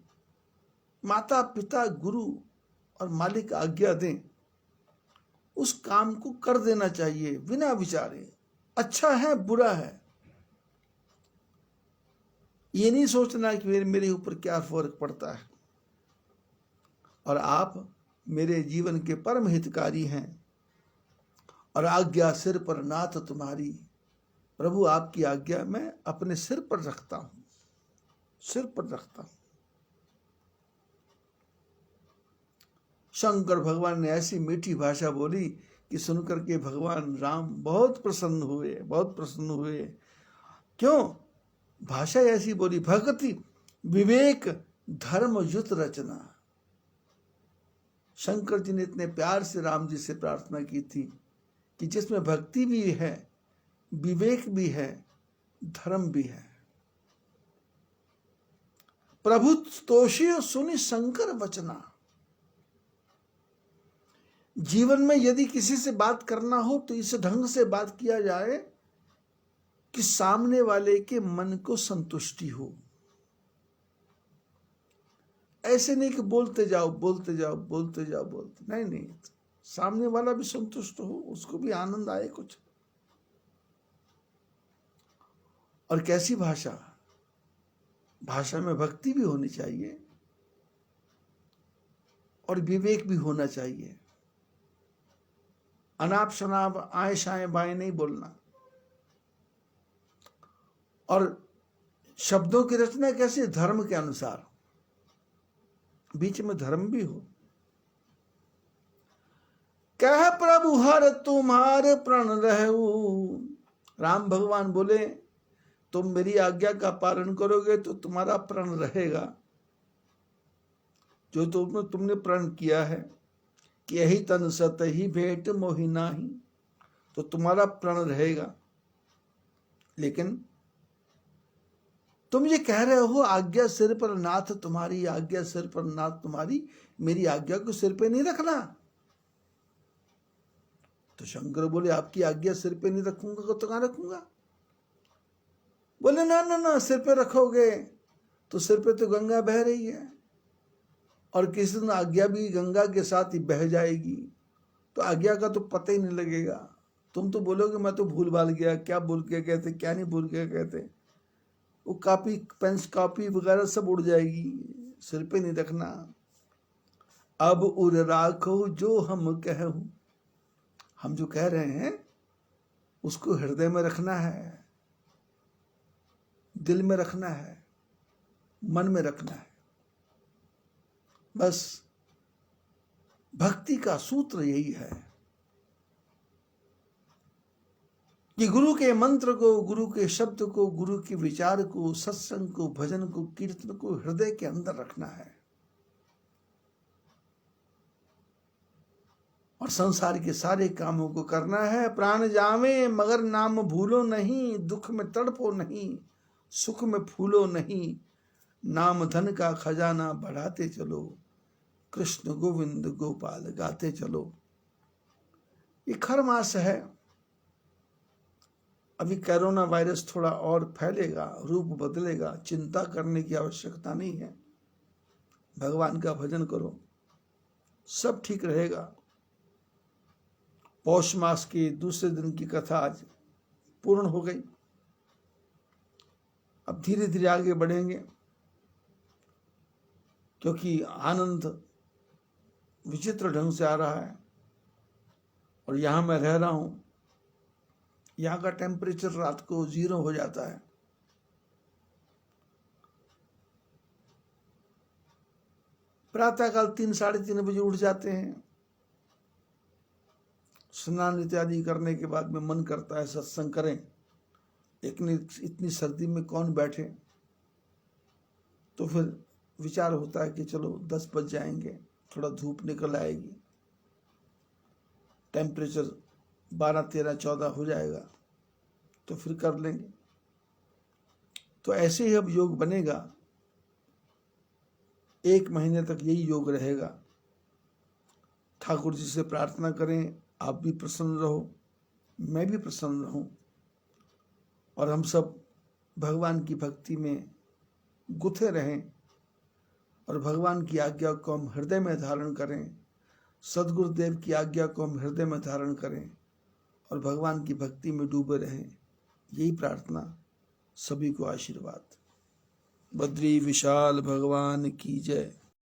माता पिता गुरु और मालिक आज्ञा दें, उस काम को कर देना चाहिए बिना विचारे। अच्छा है बुरा है ये नहीं सोचना कि मेरे ऊपर क्या फर्क पड़ता है। और आप मेरे जीवन के परम हितकारी हैं, और आज्ञा सिर पर नाथ तुम्हारी। प्रभु आपकी आज्ञा मैं अपने सिर पर रखता हूं, सिर पर रखता हूं। शंकर भगवान ने ऐसी मीठी भाषा बोली कि सुनकर के भगवान राम बहुत प्रसन्न हुए, बहुत प्रसन्न हुए। क्यों? भाषा ऐसी बोली, भगति विवेक धर्म युत रचना। शंकर जी ने इतने प्यार से राम जी से प्रार्थना की थी कि जिसमें भक्ति भी है, विवेक भी है, धर्म भी है। प्रभु तोषियो सुनि शंकर वचना। जीवन में यदि किसी से बात करना हो तो इस ढंग से बात किया जाए कि सामने वाले के मन को संतुष्टि हो। ऐसे नहीं कि बोलते जाओ बोलते जाओ बोलते जाओ बोलते, नहीं नहीं, सामने वाला भी संतुष्ट हो, उसको भी आनंद आए कुछ। और कैसी भाषा? भाषा में भक्ति भी होनी चाहिए और विवेक भी होना चाहिए। अनाप शनाप आए शाए बाएं नहीं बोलना। और शब्दों की रचना कैसे? धर्म के अनुसार, बीच में धर्म भी हो। कह प्रभु हर तुम्हारे प्रण रहू। राम भगवान बोले तुम मेरी आज्ञा का पालन करोगे तो तुम्हारा प्रण रहेगा। जो तुमने प्रण किया है कि यही तन सत ही भेंट मोहि नाही, तो तुम्हारा प्रण रहेगा। लेकिन तुम ये कह रहे हो आज्ञा सिर पर नाथ तुम्हारी, आज्ञा सिर पर नाथ तुम्हारी, मेरी आज्ञा को सिर पे नहीं रखना। तो शंकर बोले आपकी आज्ञा सिर पे नहीं रखूंगा तो कहां रखूंगा? बोले ना ना ना, सिर पे रखोगे तो सिर पे तो गंगा बह रही है और किसी दिन आज्ञा भी गंगा के साथ ही बह जाएगी, तो आज्ञा का तो पता ही नहीं लगेगा। तुम तो बोलोगे मैं तो भूल भाल गया, क्या भूल के कहते, क्या नहीं भूल के कहते, वो कॉपी पेंस कॉपी वगैरह सब उड़ जाएगी। सिर पे नहीं रखना। अब उर राखो जो हम कहूं, हम जो कह रहे हैं उसको हृदय में रखना है, दिल में रखना है, मन में रखना है। बस भक्ति का सूत्र यही है कि गुरु के मंत्र को, गुरु के शब्द को, गुरु के विचार को, सत्संग को, भजन को, कीर्तन को हृदय के अंदर रखना है और संसार के सारे कामों को करना है। प्राण जावे मगर नाम भूलो नहीं, दुख में तड़पो नहीं, सुख में फूलो नहीं, नाम धन का खजाना बढ़ाते चलो, कृष्ण गोविंद गोपाल गाते चलो। ये खर मास है। अभी कोरोना वायरस थोड़ा और फैलेगा, रूप बदलेगा, चिंता करने की आवश्यकता नहीं है। भगवान का भजन करो, सब ठीक रहेगा। पौष मास के दूसरे दिन की कथा आज पूर्ण हो गई। अब धीरे धीरे आगे बढ़ेंगे क्योंकि आनंद विचित्र ढंग से आ रहा है। और यहां मैं रह रहा हूं, यहां का टेम्परेचर रात को 0 हो जाता है। प्रातःकाल 3 साढ़े 3 बजे उठ जाते हैं। स्नान इत्यादि करने के बाद में मन करता है सत्संग करें, लेकिन इतनी सर्दी में कौन बैठे। तो फिर विचार होता है कि चलो 10 बज जाएंगे, थोड़ा धूप निकल आएगी, टेम्परेचर 12, 13, 14 हो जाएगा, तो फिर कर लेंगे। तो ऐसे ही अब योग बनेगा। 1 महीने तक यही योग रहेगा। ठाकुर जी से प्रार्थना करें आप भी प्रसन्न रहो, मैं भी प्रसन्न रहूं और हम सब भगवान की भक्ति में गुथे रहें और भगवान की आज्ञा को हम हृदय में धारण करें, सद्गुरुदेव की आज्ञा को हम हृदय में धारण करें और भगवान की भक्ति में डूबे रहें। यही प्रार्थना। सभी को आशीर्वाद। बद्री विशाल भगवान की जय।